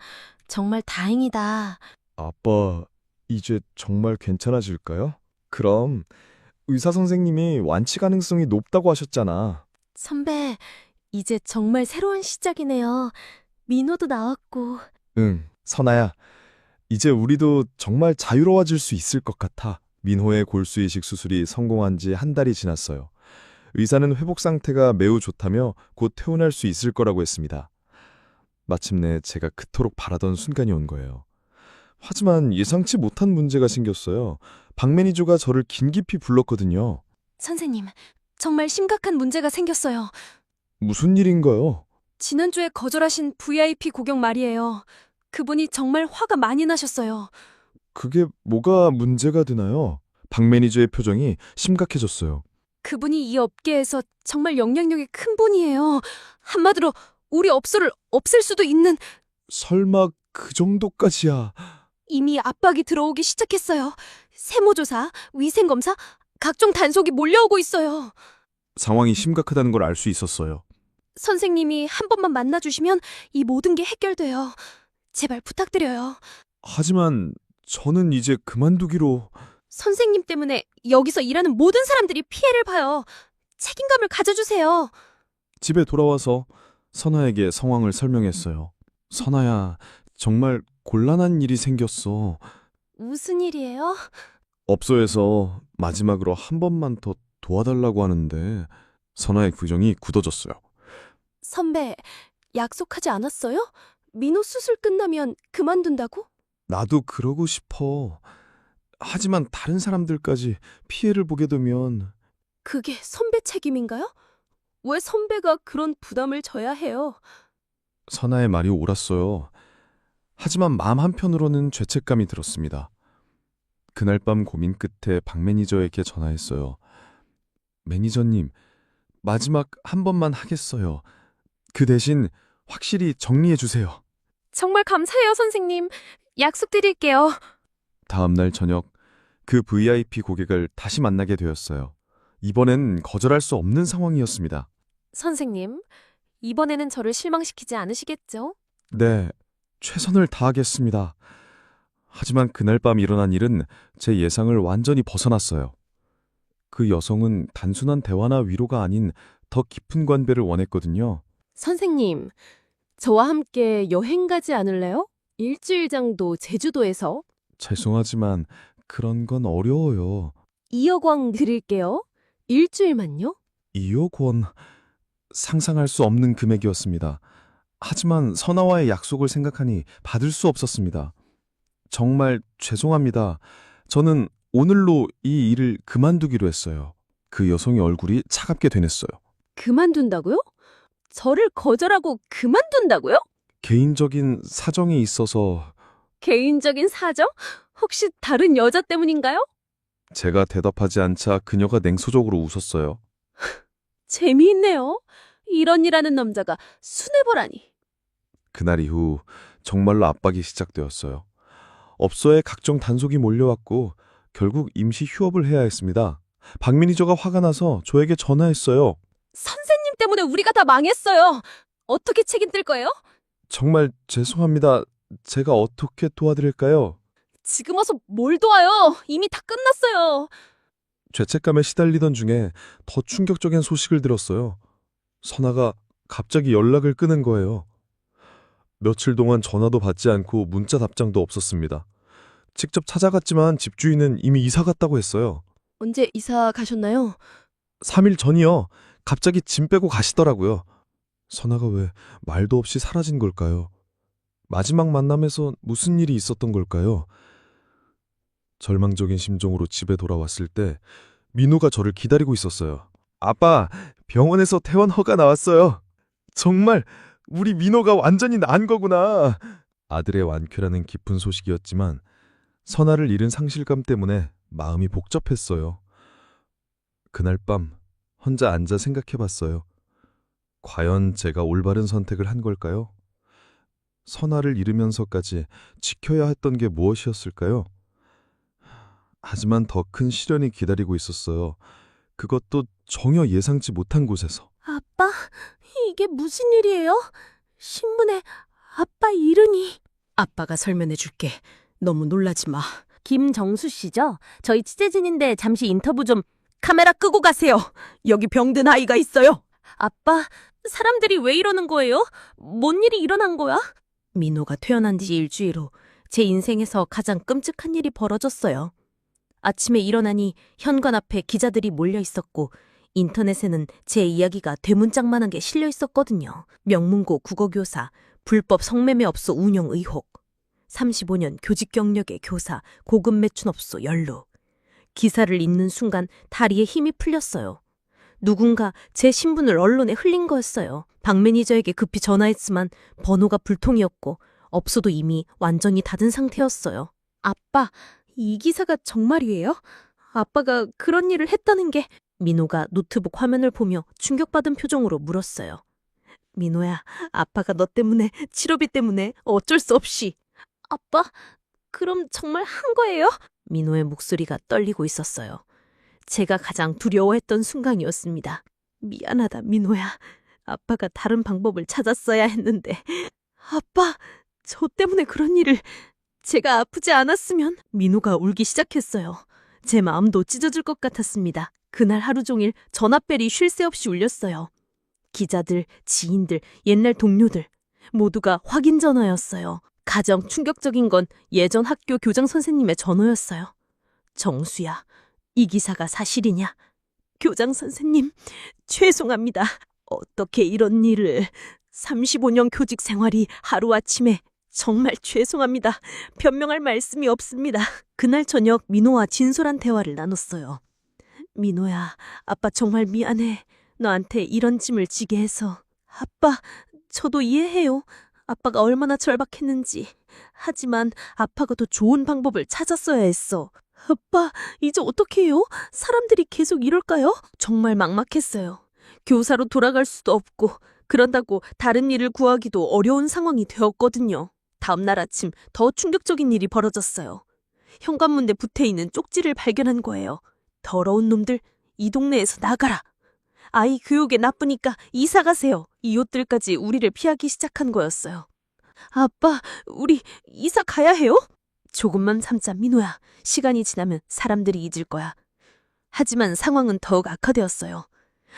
Speaker 5: 정말 다행이다.
Speaker 9: 아빠, 이제 정말 괜찮아질까요? 그럼 의사 선생님이 완치 가능성이 높다고 하셨잖아.
Speaker 5: 선배, 이제 정말 새로운 시작이네요. 민호도 나왔고.
Speaker 9: 응, 선아야. 이제 우리도 정말 자유로워질 수 있을 것 같아. 민호의 골수 이식 수술이 성공한 지 한 달이 지났어요. 의사는 회복 상태가 매우 좋다며 곧 퇴원할 수 있을 거라고 했습니다. 마침내 제가 그토록 바라던 순간이 온 거예요. 하지만 예상치 못한 문제가 생겼어요. 박 매니저가 저를 긴급히 불렀거든요.
Speaker 1: 선생님, 정말 심각한 문제가 생겼어요.
Speaker 9: 무슨 일인가요?
Speaker 1: 지난주에 거절하신 VIP 고객 말이에요. 그분이 정말 화가 많이 나셨어요.
Speaker 9: 그게 뭐가 문제가 되나요? 박 매니저의 표정이 심각해졌어요.
Speaker 1: 그분이 이 업계에서 정말 영향력이 큰 분이에요. 한마디로 우리 업소를 없앨 수도 있는.
Speaker 9: 설마 그 정도까지야.
Speaker 1: 이미 압박이 들어오기 시작했어요. 세무조사, 위생검사, 각종 단속이 몰려오고 있어요.
Speaker 9: 상황이 심각하다는 걸 알 수 있었어요.
Speaker 1: 선생님이 한 번만 만나주시면 이 모든 게 해결돼요. 제발 부탁드려요.
Speaker 9: 하지만 저는 이제 그만두기로.
Speaker 1: 선생님 때문에 여기서 일하는 모든 사람들이 피해를 봐요. 책임감을 가져주세요.
Speaker 9: 집에 돌아와서 선아에게 상황을 설명했어요. 선아야, 정말 곤란한 일이 생겼어.
Speaker 1: 무슨 일이에요?
Speaker 9: 업소에서 마지막으로 한 번만 더 도와달라고 하는데 선아의 표정이 굳어졌어요.
Speaker 1: 선배, 약속하지 않았어요? 민호 수술 끝나면 그만둔다고?
Speaker 9: 나도 그러고 싶어. 하지만 다른 사람들까지 피해를 보게 되면.
Speaker 1: 그게 선배 책임인가요? 왜 선배가 그런 부담을 져야 해요?
Speaker 9: 선아의 말이 옳았어요. 하지만 마음 한편으로는 죄책감이 들었습니다. 그날 밤 고민 끝에 박 매니저에게 전화했어요. 매니저님, 마지막 한 번만 하겠어요. 그 대신 확실히 정리해 주세요.
Speaker 1: 정말 감사해요, 선생님. 약속드릴게요.
Speaker 9: 다음 날 저녁 그 VIP 고객을 다시 만나게 되었어요. 이번엔 거절할 수 없는 상황이었습니다.
Speaker 1: 선생님, 이번에는 저를 실망시키지 않으시겠죠?
Speaker 9: 네, 최선을 다하겠습니다. 하지만 그날 밤 일어난 일은 제 예상을 완전히 벗어났어요. 그 여성은 단순한 대화나 위로가 아닌 더 깊은 관계를 원했거든요.
Speaker 1: 선생님, 저와 함께 여행 가지 않을래요? 일주일 정도 제주도에서.
Speaker 9: 죄송하지만 그런 건 어려워요.
Speaker 1: 2억 원 드릴게요. 일주일만요?
Speaker 9: 2억 원, 상상할 수 없는 금액이었습니다. 하지만 선아와의 약속을 생각하니 받을 수 없었습니다. 정말 죄송합니다. 저는 오늘로 이 일을 그만두기로 했어요. 그 여성의 얼굴이 차갑게 되냈어요.
Speaker 1: 그만둔다고요? 저를 거절하고 그만둔다고요?
Speaker 9: 개인적인 사정이 있어서.
Speaker 1: 개인적인 사정? 혹시 다른 여자 때문인가요?
Speaker 9: 제가 대답하지 않자 그녀가 냉소적으로 웃었어요.
Speaker 1: 재미있네요. 이런 일하는 남자가 순애보라니.
Speaker 9: 그날 이후 정말로 압박이 시작되었어요. 업소에 각종 단속이 몰려왔고 결국 임시 휴업을 해야 했습니다. 박 매니저가 화가 나서 저에게 전화했어요.
Speaker 1: 선생님 때문에 우리가 다 망했어요. 어떻게 책임질 거예요?
Speaker 9: 정말 죄송합니다. 제가 어떻게 도와드릴까요?
Speaker 1: 지금 와서 뭘 도와요? 이미 다 끝났어요.
Speaker 9: 죄책감에 시달리던 중에 더 충격적인 소식을 들었어요. 선아가 갑자기 연락을 끊은 거예요. 며칠 동안 전화도 받지 않고 문자 답장도 없었습니다. 직접 찾아갔지만 집주인은 이미 이사 갔다고 했어요.
Speaker 1: 언제 이사 가셨나요?
Speaker 9: 3일 전이요. 갑자기 짐 빼고 가시더라고요. 선아가 왜 말도 없이 사라진 걸까요? 마지막 만남에서 무슨 일이 있었던 걸까요? 절망적인 심정으로 집에 돌아왔을 때 민호가 저를 기다리고 있었어요. 아빠, 병원에서 퇴원 허가 나왔어요. 정말 우리 민호가 완전히 나은 거구나. 아들의 완쾌라는 기쁜 소식이었지만 선아를 잃은 상실감 때문에 마음이 복잡했어요. 그날 밤 혼자 앉아 생각해봤어요. 과연 제가 올바른 선택을 한 걸까요? 선아를 잃으면서까지 지켜야 했던 게 무엇이었을까요? 하지만 더 큰 시련이 기다리고 있었어요. 그것도 전혀 예상치 못한 곳에서.
Speaker 1: 아빠, 이게 무슨 일이에요? 신문에 아빠 이름이.
Speaker 5: 아빠가 설명해 줄게. 너무 놀라지 마.
Speaker 1: 김정수 씨죠? 저희 취재진인데 잠시 인터뷰 좀. 카메라 끄고 가세요. 여기 병든 아이가 있어요. 아빠, 사람들이 왜 이러는 거예요? 뭔 일이 일어난 거야?
Speaker 5: 민호가 퇴원한 지 일주일 후
Speaker 4: 제 인생에서 가장 끔찍한 일이 벌어졌어요. 아침에 일어나니 현관 앞에 기자들이 몰려 있었고 인터넷에는 제 이야기가 대문짝만한 게 실려 있었거든요. 명문고 국어교사, 불법 성매매업소 운영 의혹, 35년 교직 경력의 교사, 고급 매춘업소 연루. 기사를 읽는 순간 다리에 힘이 풀렸어요. 누군가 제 신분을 언론에 흘린 거였어요. 박 매니저에게 급히 전화했지만 번호가 불통이었고 업소도 이미 완전히 닫은 상태였어요. 아빠, 이 기사가 정말이에요? 아빠가 그런 일을 했다는 게... 민호가 노트북 화면을 보며 충격받은 표정으로 물었어요. 민호야, 아빠가 너 때문에, 치료비 때문에 어쩔 수 없이... 아빠, 그럼 정말 한 거예요? 민호의 목소리가 떨리고 있었어요. 제가 가장 두려워했던 순간이었습니다. 미안하다, 민호야. 아빠가 다른 방법을 찾았어야 했는데... 아빠, 저 때문에 그런 일을... 제가 아프지 않았으면... 민호가 울기 시작했어요. 제 마음도 찢어질 것 같았습니다. 그날 하루 종일 전화벨이 쉴 새 없이 울렸어요. 기자들, 지인들, 옛날 동료들 모두가 확인 전화였어요. 가장 충격적인 건 예전 학교 교장 선생님의 전화였어요. 정수야, 이 기사가 사실이냐? 교장 선생님, 죄송합니다. 어떻게 이런 일을... 35년 교직 생활이 하루아침에... 정말 죄송합니다. 변명할 말씀이 없습니다. 그날 저녁 민호와 진솔한 대화를 나눴어요. 민호야, 아빠 정말 미안해. 너한테 이런 짐을 지게 해서. 아빠, 저도 이해해요. 아빠가 얼마나 절박했는지. 하지만 아빠가 더 좋은 방법을 찾았어야 했어. 아빠, 이제 어떻게 해요? 사람들이 계속 이럴까요? 정말 막막했어요. 교사로 돌아갈 수도 없고 그런다고 다른 일을 구하기도 어려운 상황이 되었거든요. 다음 날 아침 더 충격적인 일이 벌어졌어요. 현관문에 붙어있는 쪽지를 발견한 거예요. 더러운 놈들, 이 동네에서 나가라. 아이 교육에 나쁘니까 이사 가세요. 이웃들까지 우리를 피하기 시작한 거였어요. 아빠, 우리 이사 가야 해요? 조금만 참자, 민호야. 시간이 지나면 사람들이 잊을 거야. 하지만 상황은 더욱 악화되었어요.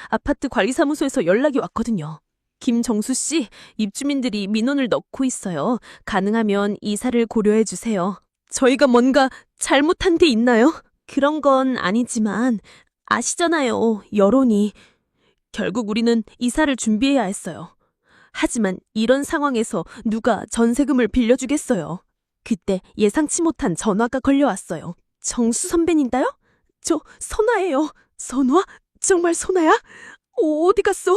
Speaker 4: 아파트 관리사무소에서 연락이 왔거든요. 김정수 씨, 입주민들이 민원을 넣고 있어요. 가능하면 이사를 고려해 주세요. 저희가 뭔가 잘못한 데 있나요? 그런 건 아니지만 아시잖아요, 여론이. 결국 우리는 이사를 준비해야 했어요. 하지만 이런 상황에서 누가 전세금을 빌려주겠어요. 그때 예상치 못한 전화가 걸려왔어요. 정수 선배님인가요? 저 선아예요. 선아? 정말 선아야? 어디 갔어?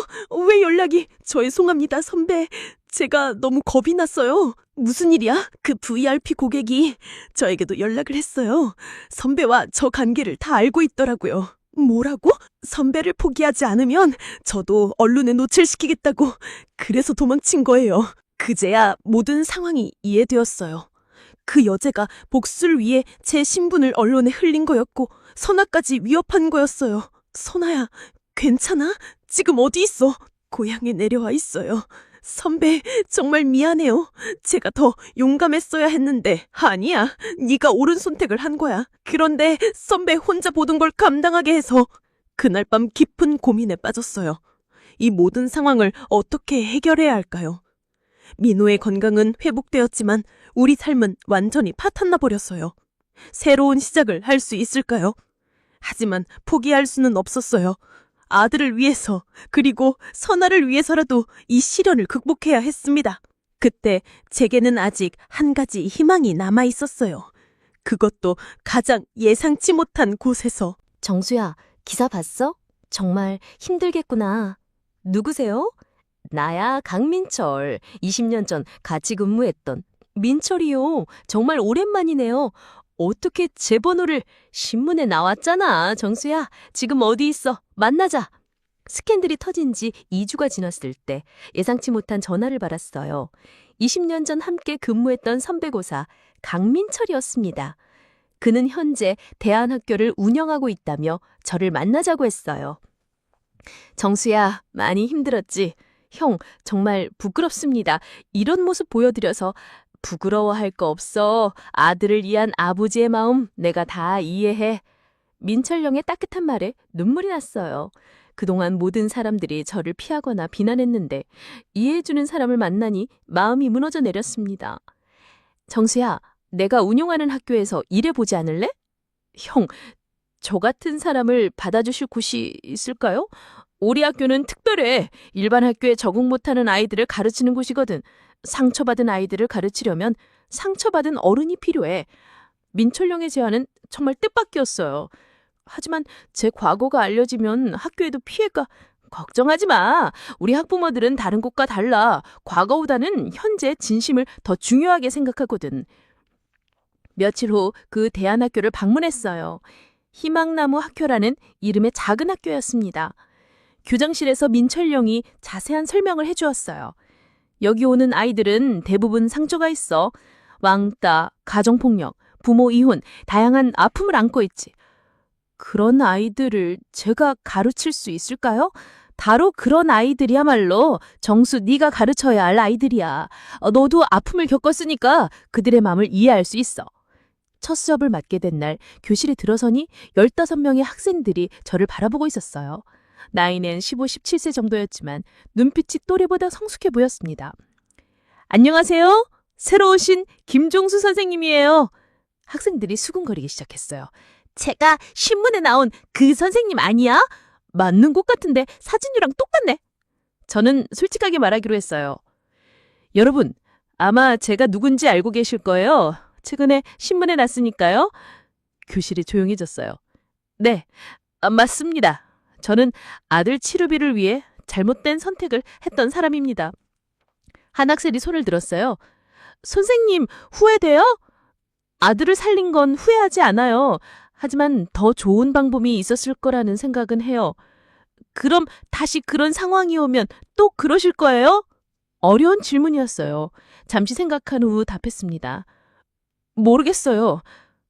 Speaker 4: 왜 연락이? 죄송합니다, 선배. 제가 너무 겁이 났어요. 무슨 일이야? 그 VIP 고객이 저에게도 연락을 했어요. 선배와 저 관계를 다 알고 있더라고요. 뭐라고? 선배를 포기하지 않으면 저도 언론에 노출시키겠다고. 그래서 도망친 거예요. 그제야 모든 상황이 이해되었어요. 그 여자가 복수를 위해 제 신분을 언론에 흘린 거였고 선아까지 위협한 거였어요. 선아야, 괜찮아? 지금 어디 있어? 고향에 내려와 있어요. 선배, 정말 미안해요. 제가 더 용감했어야 했는데. 아니야, 네가 옳은 선택을 한 거야. 그런데 선배 혼자 모든 걸 감당하게 해서 그날 밤 깊은 고민에 빠졌어요. 이 모든 상황을 어떻게 해결해야 할까요? 민호의 건강은 회복되었지만 우리 삶은 완전히 파탄나 버렸어요. 새로운 시작을 할 수 있을까요? 하지만 포기할 수는 없었어요. 아들을 위해서, 그리고 선아를 위해서라도 이 시련을 극복해야 했습니다. 그때 제게는 아직 한 가지 희망이 남아 있었어요. 그것도 가장 예상치 못한 곳에서.
Speaker 1: 정수야, 기사 봤어? 정말 힘들겠구나. 누구세요? 나야, 강민철. 20년 전 같이 근무했던. 민철이요. 정말 오랜만이네요. 어떻게 제 번호를... 신문에 나왔잖아, 정수야. 지금 어디 있어? 만나자. 스캔들이 터진 지 2주가 지났을 때 예상치 못한 전화를 받았어요. 20년 전 함께 근무했던 선배고사 강민철이었습니다. 그는 현재 대안학교를 운영하고 있다며 저를 만나자고 했어요. 정수야, 많이 힘들었지? 형, 정말 부끄럽습니다. 이런 모습 보여드려서. 부끄러워할 거 없어. 아들을 위한 아버지의 마음 내가 다 이해해. 민철 형의 따뜻한 말에 눈물이 났어요. 그동안 모든 사람들이 저를 피하거나 비난했는데 이해해주는 사람을 만나니 마음이 무너져 내렸습니다. 정수야, 내가 운영하는 학교에서 일해보지 않을래? 형, 저 같은 사람을 받아주실 곳이 있을까요? 우리 학교는 특별해. 일반 학교에 적응 못하는 아이들을 가르치는 곳이거든. 상처받은 아이들을 가르치려면 상처받은 어른이 필요해. 민철령의 제안은 정말 뜻밖이었어요. 하지만 제 과거가 알려지면 학교에도 피해가... 걱정하지 마. 우리 학부모들은 다른 곳과 달라. 과거보다는 현재 진심을 더 중요하게 생각하거든. 며칠 후 그 대안학교를 방문했어요. 희망나무 학교라는 이름의 작은 학교였습니다. 교장실에서 민철령이 자세한 설명을 해주었어요. 여기 오는 아이들은 대부분 상처가 있어. 왕따, 가정폭력, 부모 이혼, 다양한 아픔을 안고 있지. 그런 아이들을 제가 가르칠 수 있을까요? 바로 그런 아이들이야말로 정수 네가 가르쳐야 할 아이들이야. 너도 아픔을 겪었으니까 그들의 마음을 이해할 수 있어. 첫 수업을 맡게 된 날 교실에 들어서니 15명의 학생들이 저를 바라보고 있었어요. 나이는 15, 17세 정도였지만 눈빛이 또래보다 성숙해 보였습니다. 안녕하세요. 새로 오신 김종수 선생님이에요. 학생들이 수군거리기 시작했어요. 제가 신문에 나온 그 선생님 아니야? 맞는 것 같은데 사진이랑 똑같네. 저는 솔직하게 말하기로 했어요. 여러분, 아마 제가 누군지 알고 계실 거예요. 최근에 신문에 났으니까요. 교실이 조용해졌어요. 네, 맞습니다. 저는 아들 치료비를 위해 잘못된 선택을 했던 사람입니다. 한 학생이 손을 들었어요. 선생님, 후회돼요? 아들을 살린 건 후회하지 않아요. 하지만 더 좋은 방법이 있었을 거라는 생각은 해요. 그럼 다시 그런 상황이 오면 또 그러실 거예요? 어려운 질문이었어요. 잠시 생각한 후 답했습니다. 모르겠어요.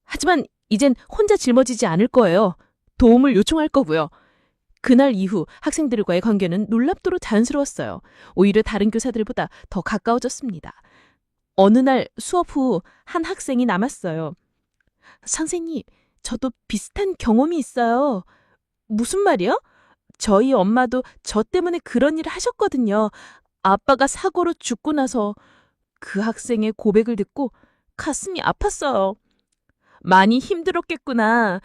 Speaker 1: 하지만 이젠 혼자 짊어지지 않을 거예요. 도움을 요청할 거고요. 그날 이후 학생들과의 관계는 놀랍도록 자연스러웠어요. 오히려 다른 교사들보다 더 가까워졌습니다. 어느 날 수업 후 한 학생이 남았어요. 선생님, 저도 비슷한 경험이 있어요. 무슨 말이요? 저희 엄마도 저 때문에 그런 일을 하셨거든요. 아빠가 사고로 죽고 나서. 그 학생의 고백을 듣고 가슴이 아팠어요. 많이 힘들었겠구나.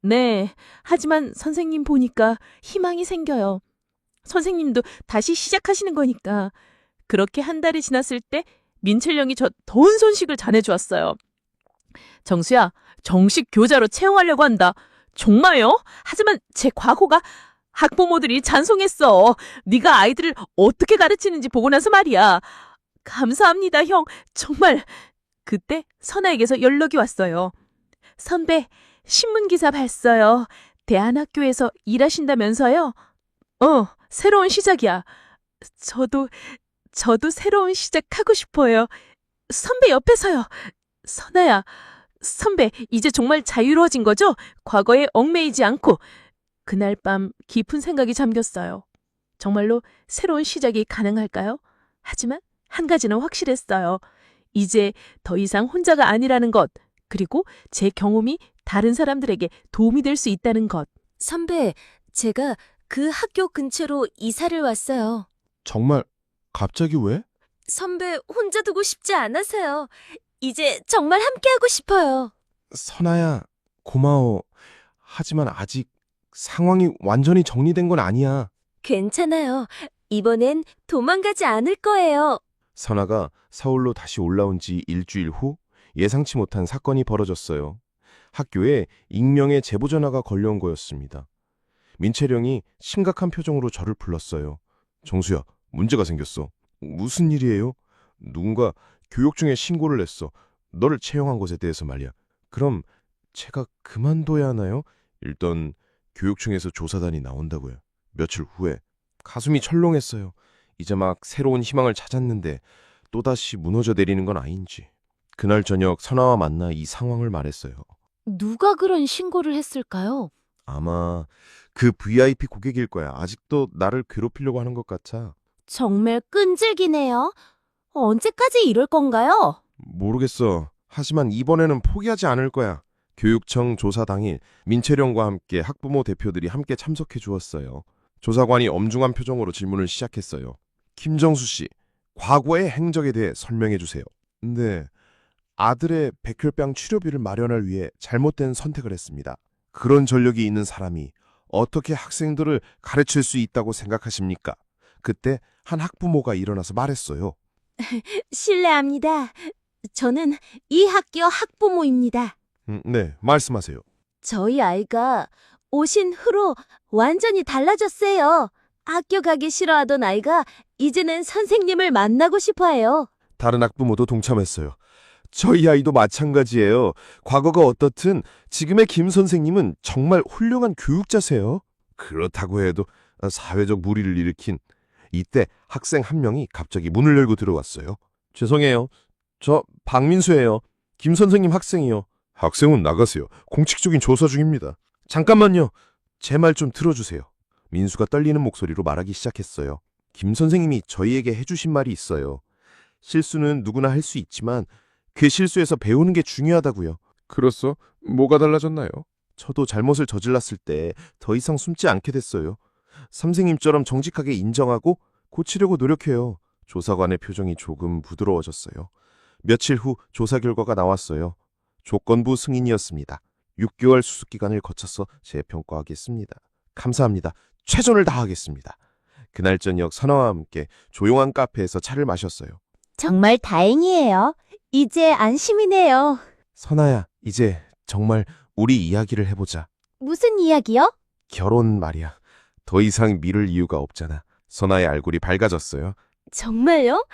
Speaker 1: 네, 하지만 선생님 보니까 희망이 생겨요. 선생님도 다시 시작하시는 거니까. 그렇게 한 달이 지났을 때 민철령이 저 좋은 소식을 전해주었어요. 정수야, 정식 교자로 채용하려고 한다. 정말요? 하지만 제 과거가... 학부모들이 찬송했어. 네가 아이들을 어떻게 가르치는지 보고 나서 말이야. 감사합니다, 형. 정말... 그때 선아에게서 연락이 왔어요. 선배, 신문기사 봤어요. 대안학교에서 일하신다면서요? 새로운 시작이야. 저도 새로운 시작하고 싶어요. 선배 옆에서요. 선아야, 선배, 이제 정말 자유로워진 거죠? 과거에 얽매이지 않고. 그날 밤 깊은 생각이 잠겼어요. 정말로 새로운 시작이 가능할까요? 하지만 한 가지는 확실했어요. 이제 더 이상 혼자가 아니라는 것, 그리고 제 경험이 다른 사람들에게 도움이 될 수 있다는 것.
Speaker 4: 선배, 제가 그 학교 근처로 이사를 왔어요.
Speaker 9: 정말 갑자기 왜?
Speaker 4: 선배 혼자 두고 싶지 않아서요. 이제 정말 함께하고 싶어요.
Speaker 9: 선아야, 고마워. 하지만 아직 상황이 완전히 정리된 건 아니야.
Speaker 4: 괜찮아요. 이번엔 도망가지 않을 거예요.
Speaker 9: 선아가 서울로 다시 올라온 지 일주일 후 예상치 못한 사건이 벌어졌어요. 학교에 익명의 제보 전화가 걸려온 거였습니다. 민채령이 심각한 표정으로 저를 불렀어요. 정수야, 문제가 생겼어. 무슨 일이에요? 누군가 교육 중에 신고를 했어. 너를 채용한 것에 대해서 말이야. 그럼 제가 그만둬야 하나요? 일단 교육청에서 조사단이 나온다고요. 며칠 후에. 가슴이 철렁했어요. 이제 막 새로운 희망을 찾았는데 또다시 무너져 내리는 건 아닌지. 그날 저녁 선아와 만나 이 상황을 말했어요.
Speaker 4: 누가 그런 신고를 했을까요?
Speaker 9: 아마 그 VIP 고객일 거야. 아직도 나를 괴롭히려고 하는 것 같아.
Speaker 4: 정말 끈질기네요. 언제까지 이럴 건가요?
Speaker 9: 모르겠어. 하지만 이번에는 포기하지 않을 거야. 교육청 조사 당일 민채령과 함께 학부모 대표들이 함께 참석해 주었어요. 조사관이 엄중한 표정으로 질문을 시작했어요. 김정수 씨, 과거의 행적에 대해 설명해 주세요. 네,
Speaker 10: 아들의 백혈병 치료비를 마련할 위해 잘못된 선택을 했습니다. 그런 전력이 있는 사람이 어떻게 학생들을 가르칠 수 있다고 생각하십니까? 그때 한 학부모가 일어나서 말했어요.
Speaker 4: 실례합니다. 저는 이 학교 학부모입니다.
Speaker 10: 네, 말씀하세요.
Speaker 4: 저희 아이가 오신 후로 완전히 달라졌어요. 학교 가기 싫어하던 아이가 이제는 선생님을 만나고 싶어 해요.
Speaker 10: 다른 학부모도 동참했어요. 저희 아이도 마찬가지예요. 과거가 어떻든 지금의 김 선생님은 정말 훌륭한 교육자세요. 그렇다고 해도 사회적 무리를 일으킨 이때 학생 한 명이 갑자기 문을 열고 들어왔어요. 죄송해요. 저 박민수예요. 김 선생님 학생이요. 학생은 나가세요. 공식적인 조사 중입니다. 잠깐만요. 제 말 좀 들어주세요. 민수가 떨리는 목소리로 말하기 시작했어요. 김 선생님이 저희에게 해주신 말이 있어요. 실수는 누구나 할 수 있지만 그 실수에서 배우는 게 중요하다고요.
Speaker 8: 그렇소? 뭐가 달라졌나요?
Speaker 10: 저도 잘못을 저질렀을 때 더 이상 숨지 않게 됐어요. 선생님처럼 정직하게 인정하고 고치려고 노력해요. 조사관의 표정이 조금 부드러워졌어요. 며칠 후 조사 결과가 나왔어요. 조건부 승인이었습니다. 6개월 수습기간을 거쳐서 재평가하겠습니다. 감사합니다. 최선을 다하겠습니다. 그날 저녁 선아와 함께 조용한 카페에서 차를 마셨어요.
Speaker 4: 정말 다행이에요. 이제 안심이네요.
Speaker 10: 선아야, 이제 정말 우리 이야기를 해보자.
Speaker 4: 무슨 이야기요?
Speaker 10: 결혼 말이야. 더 이상 미룰 이유가 없잖아. 선아의 얼굴이 밝아졌어요.
Speaker 4: 정말요?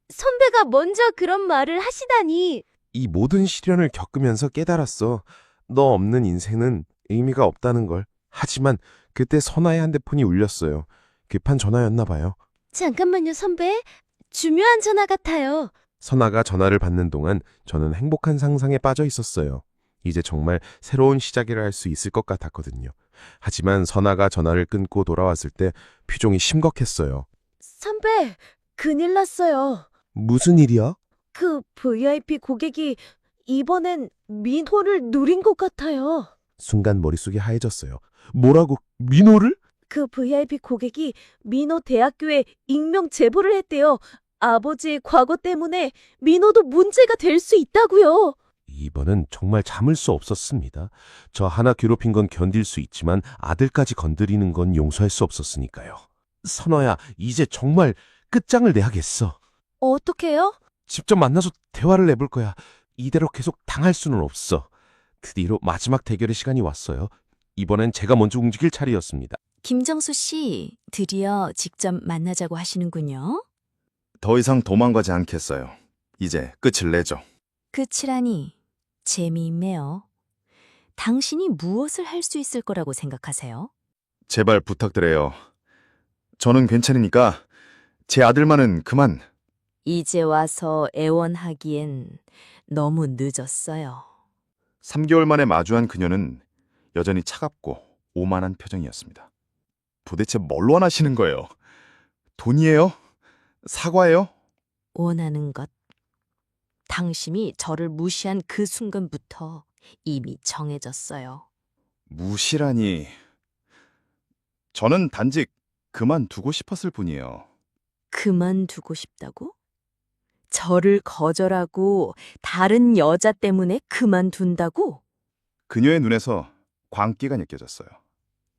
Speaker 4: 선배가 먼저 그런 말을 하시다니.
Speaker 10: 이 모든 시련을 겪으면서 깨달았어. 너 없는 인생은 의미가 없다는 걸. 하지만 그때 선아의 핸드폰이 울렸어요. 급한 전화였나 봐요.
Speaker 4: 잠깐만요, 선배. 중요한 전화 같아요.
Speaker 10: 선아가 전화를 받는 동안 저는 행복한 상상에 빠져 있었어요. 이제 정말 새로운 시작이라 할 수 있을 것 같았거든요. 하지만 선아가 전화를 끊고 돌아왔을 때 표정이 심각했어요.
Speaker 4: 선배, 큰일 났어요.
Speaker 10: 무슨 일이야?
Speaker 4: 그 VIP 고객이 이번엔 민호를 누린 것 같아요.
Speaker 10: 순간 머릿속이 하얘졌어요. 뭐라고? 민호를?
Speaker 4: 그 VIP 고객이 민호 대학교에 익명 제보를 했대요. 아버지의 과거 때문에 민호도 문제가 될 수 있다고요.
Speaker 10: 이번은 정말 참을 수 없었습니다. 저 하나 괴롭힌 건 견딜 수 있지만 아들까지 건드리는 건 용서할 수 없었으니까요. 선아야, 이제 정말 끝장을 내야겠어.
Speaker 4: 어떡해요?
Speaker 10: 직접 만나서 대화를 해볼 거야. 이대로 계속 당할 수는 없어. 드디어 마지막 대결의 시간이 왔어요. 이번엔 제가 먼저 움직일 차례였습니다.
Speaker 1: 김정수 씨, 드디어 직접 만나자고 하시는군요.
Speaker 6: 더 이상 도망가지 않겠어요. 이제 끝을 내죠.
Speaker 1: 끝이라니 재미있네요. 당신이 무엇을 할 수 있을 거라고 생각하세요?
Speaker 6: 제발 부탁드려요. 저는 괜찮으니까 제 아들만은 그만.
Speaker 1: 이제 와서 애원하기엔 너무 늦었어요.
Speaker 6: 3개월 만에 마주한 그녀는 여전히 차갑고 오만한 표정이었습니다. 도대체 뭘 원하시는 거예요? 돈이에요? 사과예요?
Speaker 1: 원하는 것. 당신이 저를 무시한 그 순간부터 이미 정해졌어요.
Speaker 6: 무시라니. 저는 단지 그만두고 싶었을 뿐이에요.
Speaker 1: 그만두고 싶다고? 저를 거절하고 다른 여자 때문에 그만둔다고?
Speaker 6: 그녀의 눈에서 광기가 느껴졌어요.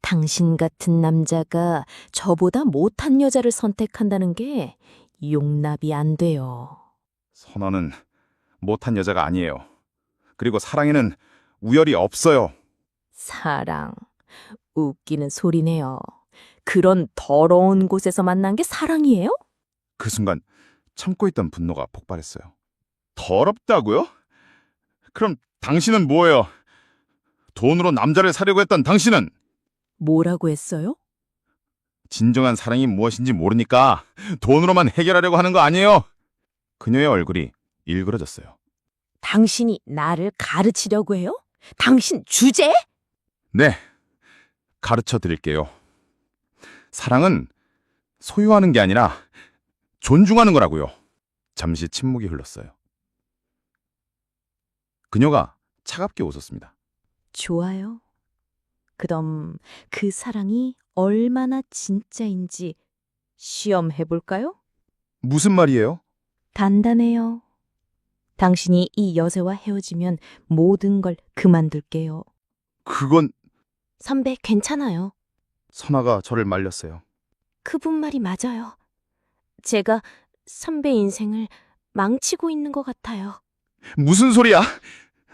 Speaker 1: 당신 같은 남자가 저보다 못한 여자를 선택한다는 게 용납이 안 돼요.
Speaker 6: 선아는 못한 여자가 아니에요. 그리고 사랑에는 우열이 없어요.
Speaker 1: 사랑, 웃기는 소리네요. 그런 더러운 곳에서 만난 게 사랑이에요?
Speaker 6: 그 순간 참고 있던 분노가 폭발했어요. 더럽다고요? 그럼 당신은 뭐예요? 돈으로 남자를 사려고 했던 당신은?
Speaker 1: 뭐라고 했어요?
Speaker 6: 진정한 사랑이 무엇인지 모르니까 돈으로만 해결하려고 하는 거 아니에요? 그녀의 얼굴이 일그러졌어요.
Speaker 1: 당신이 나를 가르치려고 해요? 당신 주제?
Speaker 6: 네, 가르쳐 드릴게요. 사랑은 소유하는 게 아니라 존중하는 거라고요. 잠시 침묵이 흘렀어요. 그녀가 차갑게 웃었습니다.
Speaker 1: 좋아요. 그럼 그 사랑이 얼마나 진짜인지 시험해 볼까요?
Speaker 6: 무슨 말이에요?
Speaker 1: 단단해요.
Speaker 4: 당신이 이 여자와 헤어지면 모든 걸 그만둘게요.
Speaker 6: 그건
Speaker 4: 선배, 괜찮아요.
Speaker 6: 선아가 저를 말렸어요.
Speaker 4: 그분 말이 맞아요. 제가 선배 인생을 망치고 있는 것 같아요.
Speaker 6: 무슨 소리야?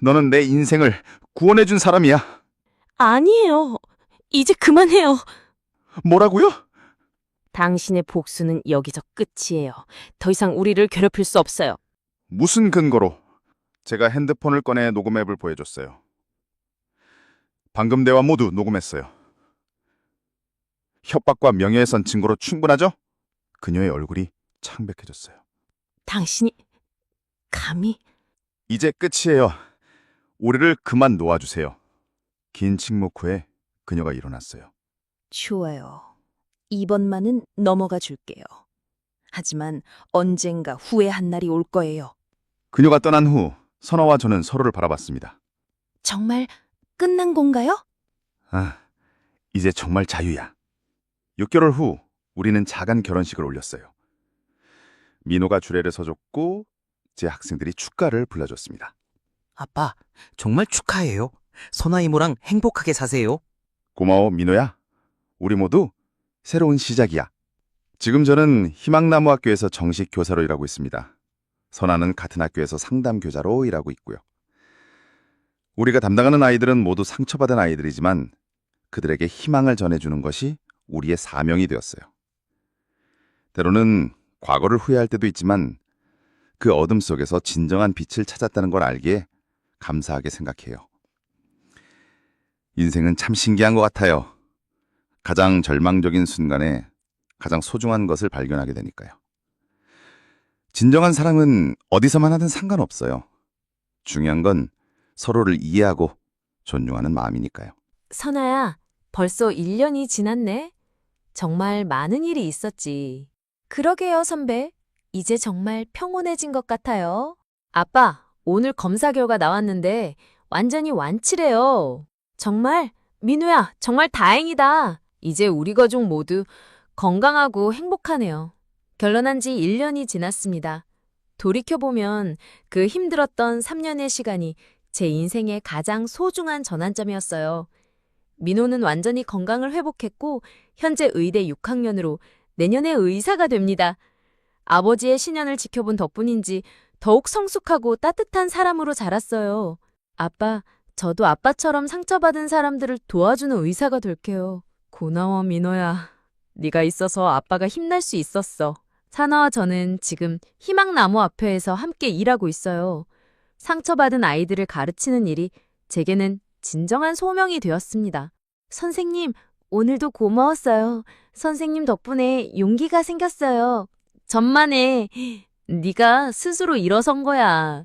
Speaker 6: 너는 내 인생을 구원해준 사람이야.
Speaker 4: 아니에요. 이제 그만해요.
Speaker 6: 뭐라고요?
Speaker 4: 당신의 복수는 여기서 끝이에요. 더 이상 우리를 괴롭힐 수 없어요.
Speaker 6: 무슨 근거로? 제가 핸드폰을 꺼내 녹음 앱을 보여줬어요. 방금 대화 모두 녹음했어요. 협박과 명예훼손 증거로 충분하죠? 그녀의 얼굴이 창백해졌어요.
Speaker 4: 당신이 감히?
Speaker 6: 이제 끝이에요. 우리를 그만 놓아주세요. 긴 침묵 후에 그녀가 일어났어요.
Speaker 4: 좋아요. 이번만은 넘어가 줄게요. 하지만 언젠가 후회한 날이 올 거예요.
Speaker 6: 그녀가 떠난 후 선아와 저는 서로를 바라봤습니다.
Speaker 4: 정말 끝난 건가요?
Speaker 6: 아, 이제 정말 자유야. 6개월 후 우리는 작은 결혼식을 올렸어요. 민호가 주례를 서줬고 제 학생들이 축가를 불러줬습니다.
Speaker 11: 아빠, 정말 축하해요. 선아 이모랑 행복하게 사세요.
Speaker 6: 고마워, 민호야. 우리 모두 새로운 시작이야. 지금 저는 희망나무 학교에서 정식 교사로 일하고 있습니다. 선아는 같은 학교에서 상담 교사로 일하고 있고요. 우리가 담당하는 아이들은 모두 상처받은 아이들이지만 그들에게 희망을 전해주는 것이 우리의 사명이 되었어요. 때로는 과거를 후회할 때도 있지만 그 어둠 속에서 진정한 빛을 찾았다는 걸 알기에 감사하게 생각해요. 인생은 참 신기한 것 같아요. 가장 절망적인 순간에 가장 소중한 것을 발견하게 되니까요. 진정한 사랑은 어디서만 하든 상관없어요. 중요한 건 서로를 이해하고 존중하는 마음이니까요.
Speaker 1: 선아야, 벌써 1년이 지났네. 정말 많은 일이 있었지. 그러게요, 선배. 이제 정말 평온해진 것 같아요. 아빠, 오늘 검사 결과 나왔는데 완전히 완치래요. 정말? 민우야, 정말 다행이다. 이제 우리 가족 모두 건강하고 행복하네요. 결혼한 지 1년이 지났습니다. 돌이켜보면 그 힘들었던 3년의 시간이 제 인생의 가장 소중한 전환점이었어요. 민호는 완전히 건강을 회복했고 현재 의대 6학년으로 내년에 의사가 됩니다. 아버지의 신연을 지켜본 덕분인지 더욱 성숙하고 따뜻한 사람으로 자랐어요. 아빠, 저도 아빠처럼 상처받은 사람들을 도와주는 의사가 될게요. 고마워, 민호야. 네가 있어서 아빠가 힘날 수 있었어. 산아와 저는 지금 희망나무 앞에서 함께 일하고 있어요. 상처받은 아이들을 가르치는 일이 제게는 진정한 소명이 되었습니다. 선생님, 오늘도 고마웠어요. 선생님 덕분에 용기가 생겼어요. 전만에 네가 스스로 일어선 거야.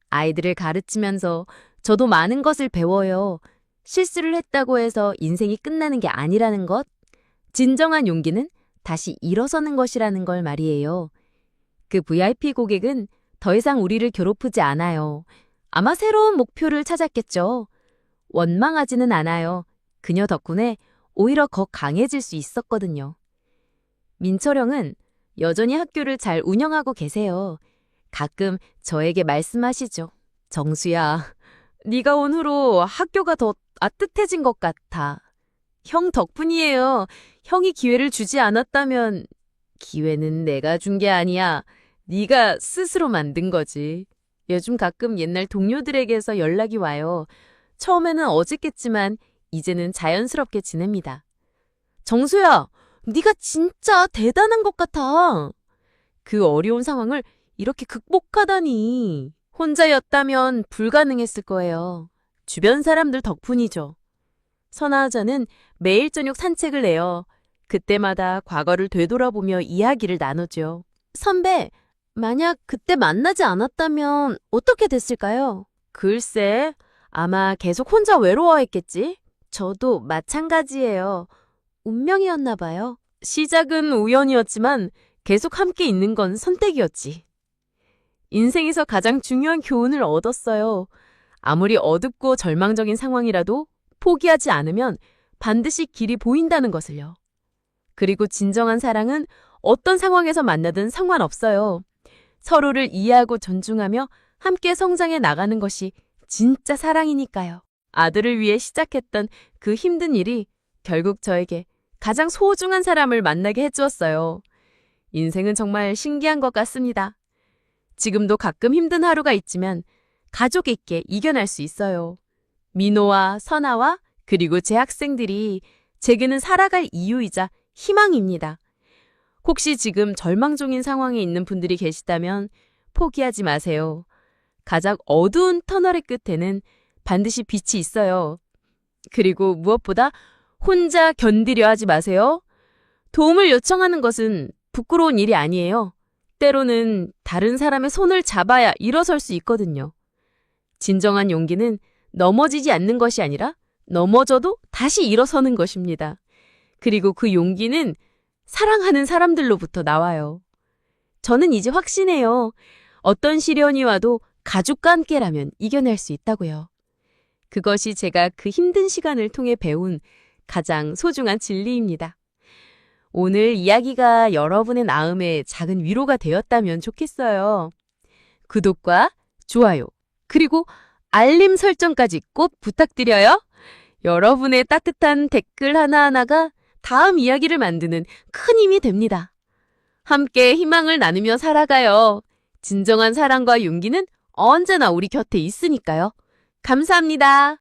Speaker 1: 아이들을 가르치면서 저도 많은 것을 배워요. 실수를 했다고 해서 인생이 끝나는 게 아니라는 것. 진정한 용기는 다시 일어서는 것이라는 걸 말이에요. 그 VIP 고객은 더 이상 우리를 괴롭히지 않아요. 아마 새로운 목표를 찾았겠죠. 원망하지는 않아요. 그녀 덕분에 오히려 더 강해질 수 있었거든요. 민철형은 여전히 학교를 잘 운영하고 계세요. 가끔 저에게 말씀하시죠. 정수야, 네가 온 후로 학교가 더 따뜻해진 것 같아. 형 덕분이에요. 형이 기회를 주지 않았다면 기회는 내가 준 게 아니야. 네가 스스로 만든 거지. 요즘 가끔 옛날 동료들에게서 연락이 와요. 처음에는 어색했지만 이제는 자연스럽게 지냅니다. 정수야, 네가 진짜 대단한 것 같아. 그 어려운 상황을 이렇게 극복하다니. 혼자였다면 불가능했을 거예요. 주변 사람들 덕분이죠. 선아자는 매일 저녁 산책을 해요. 그때마다 과거를 되돌아보며 이야기를 나누죠. 선배, 만약 그때 만나지 않았다면 어떻게 됐을까요? 글쎄, 아마 계속 혼자 외로워했겠지? 저도 마찬가지예요. 운명이었나 봐요. 시작은 우연이었지만 계속 함께 있는 건 선택이었지. 인생에서 가장 중요한 교훈을 얻었어요. 아무리 어둡고 절망적인 상황이라도 포기하지 않으면 반드시 길이 보인다는 것을요. 그리고 진정한 사랑은 어떤 상황에서 만나든 상관없어요. 서로를 이해하고 존중하며 함께 성장해 나가는 것이 진짜 사랑이니까요. 아들을 위해 시작했던 그 힘든 일이 결국 저에게 가장 소중한 사람을 만나게 해주었어요. 인생은 정말 신기한 것 같습니다. 지금도 가끔 힘든 하루가 있지만 가족 있게 이겨낼 수 있어요. 민호와 선아와 그리고 제 학생들이 제게는 살아갈 이유이자 희망입니다. 혹시 지금 절망 중인 상황에 있는 분들이 계시다면 포기하지 마세요. 가장 어두운 터널의 끝에는 반드시 빛이 있어요. 그리고 무엇보다 혼자 견디려 하지 마세요. 도움을 요청하는 것은 부끄러운 일이 아니에요. 때로는 다른 사람의 손을 잡아야 일어설 수 있거든요. 진정한 용기는 넘어지지 않는 것이 아니라 넘어져도 다시 일어서는 것입니다. 그리고 그 용기는 사랑하는 사람들로부터 나와요. 저는 이제 확신해요. 어떤 시련이 와도 가족과 함께라면 이겨낼 수 있다고요. 그것이 제가 그 힘든 시간을 통해 배운 가장 소중한 진리입니다. 오늘 이야기가 여러분의 마음에 작은 위로가 되었다면 좋겠어요. 구독과 좋아요, 그리고 알림 설정까지 꼭 부탁드려요. 여러분의 따뜻한 댓글 하나하나가 다음 이야기를 만드는 큰 힘이 됩니다. 함께 희망을 나누며 살아가요. 진정한 사랑과 용기는 언제나 우리 곁에 있으니까요. 감사합니다.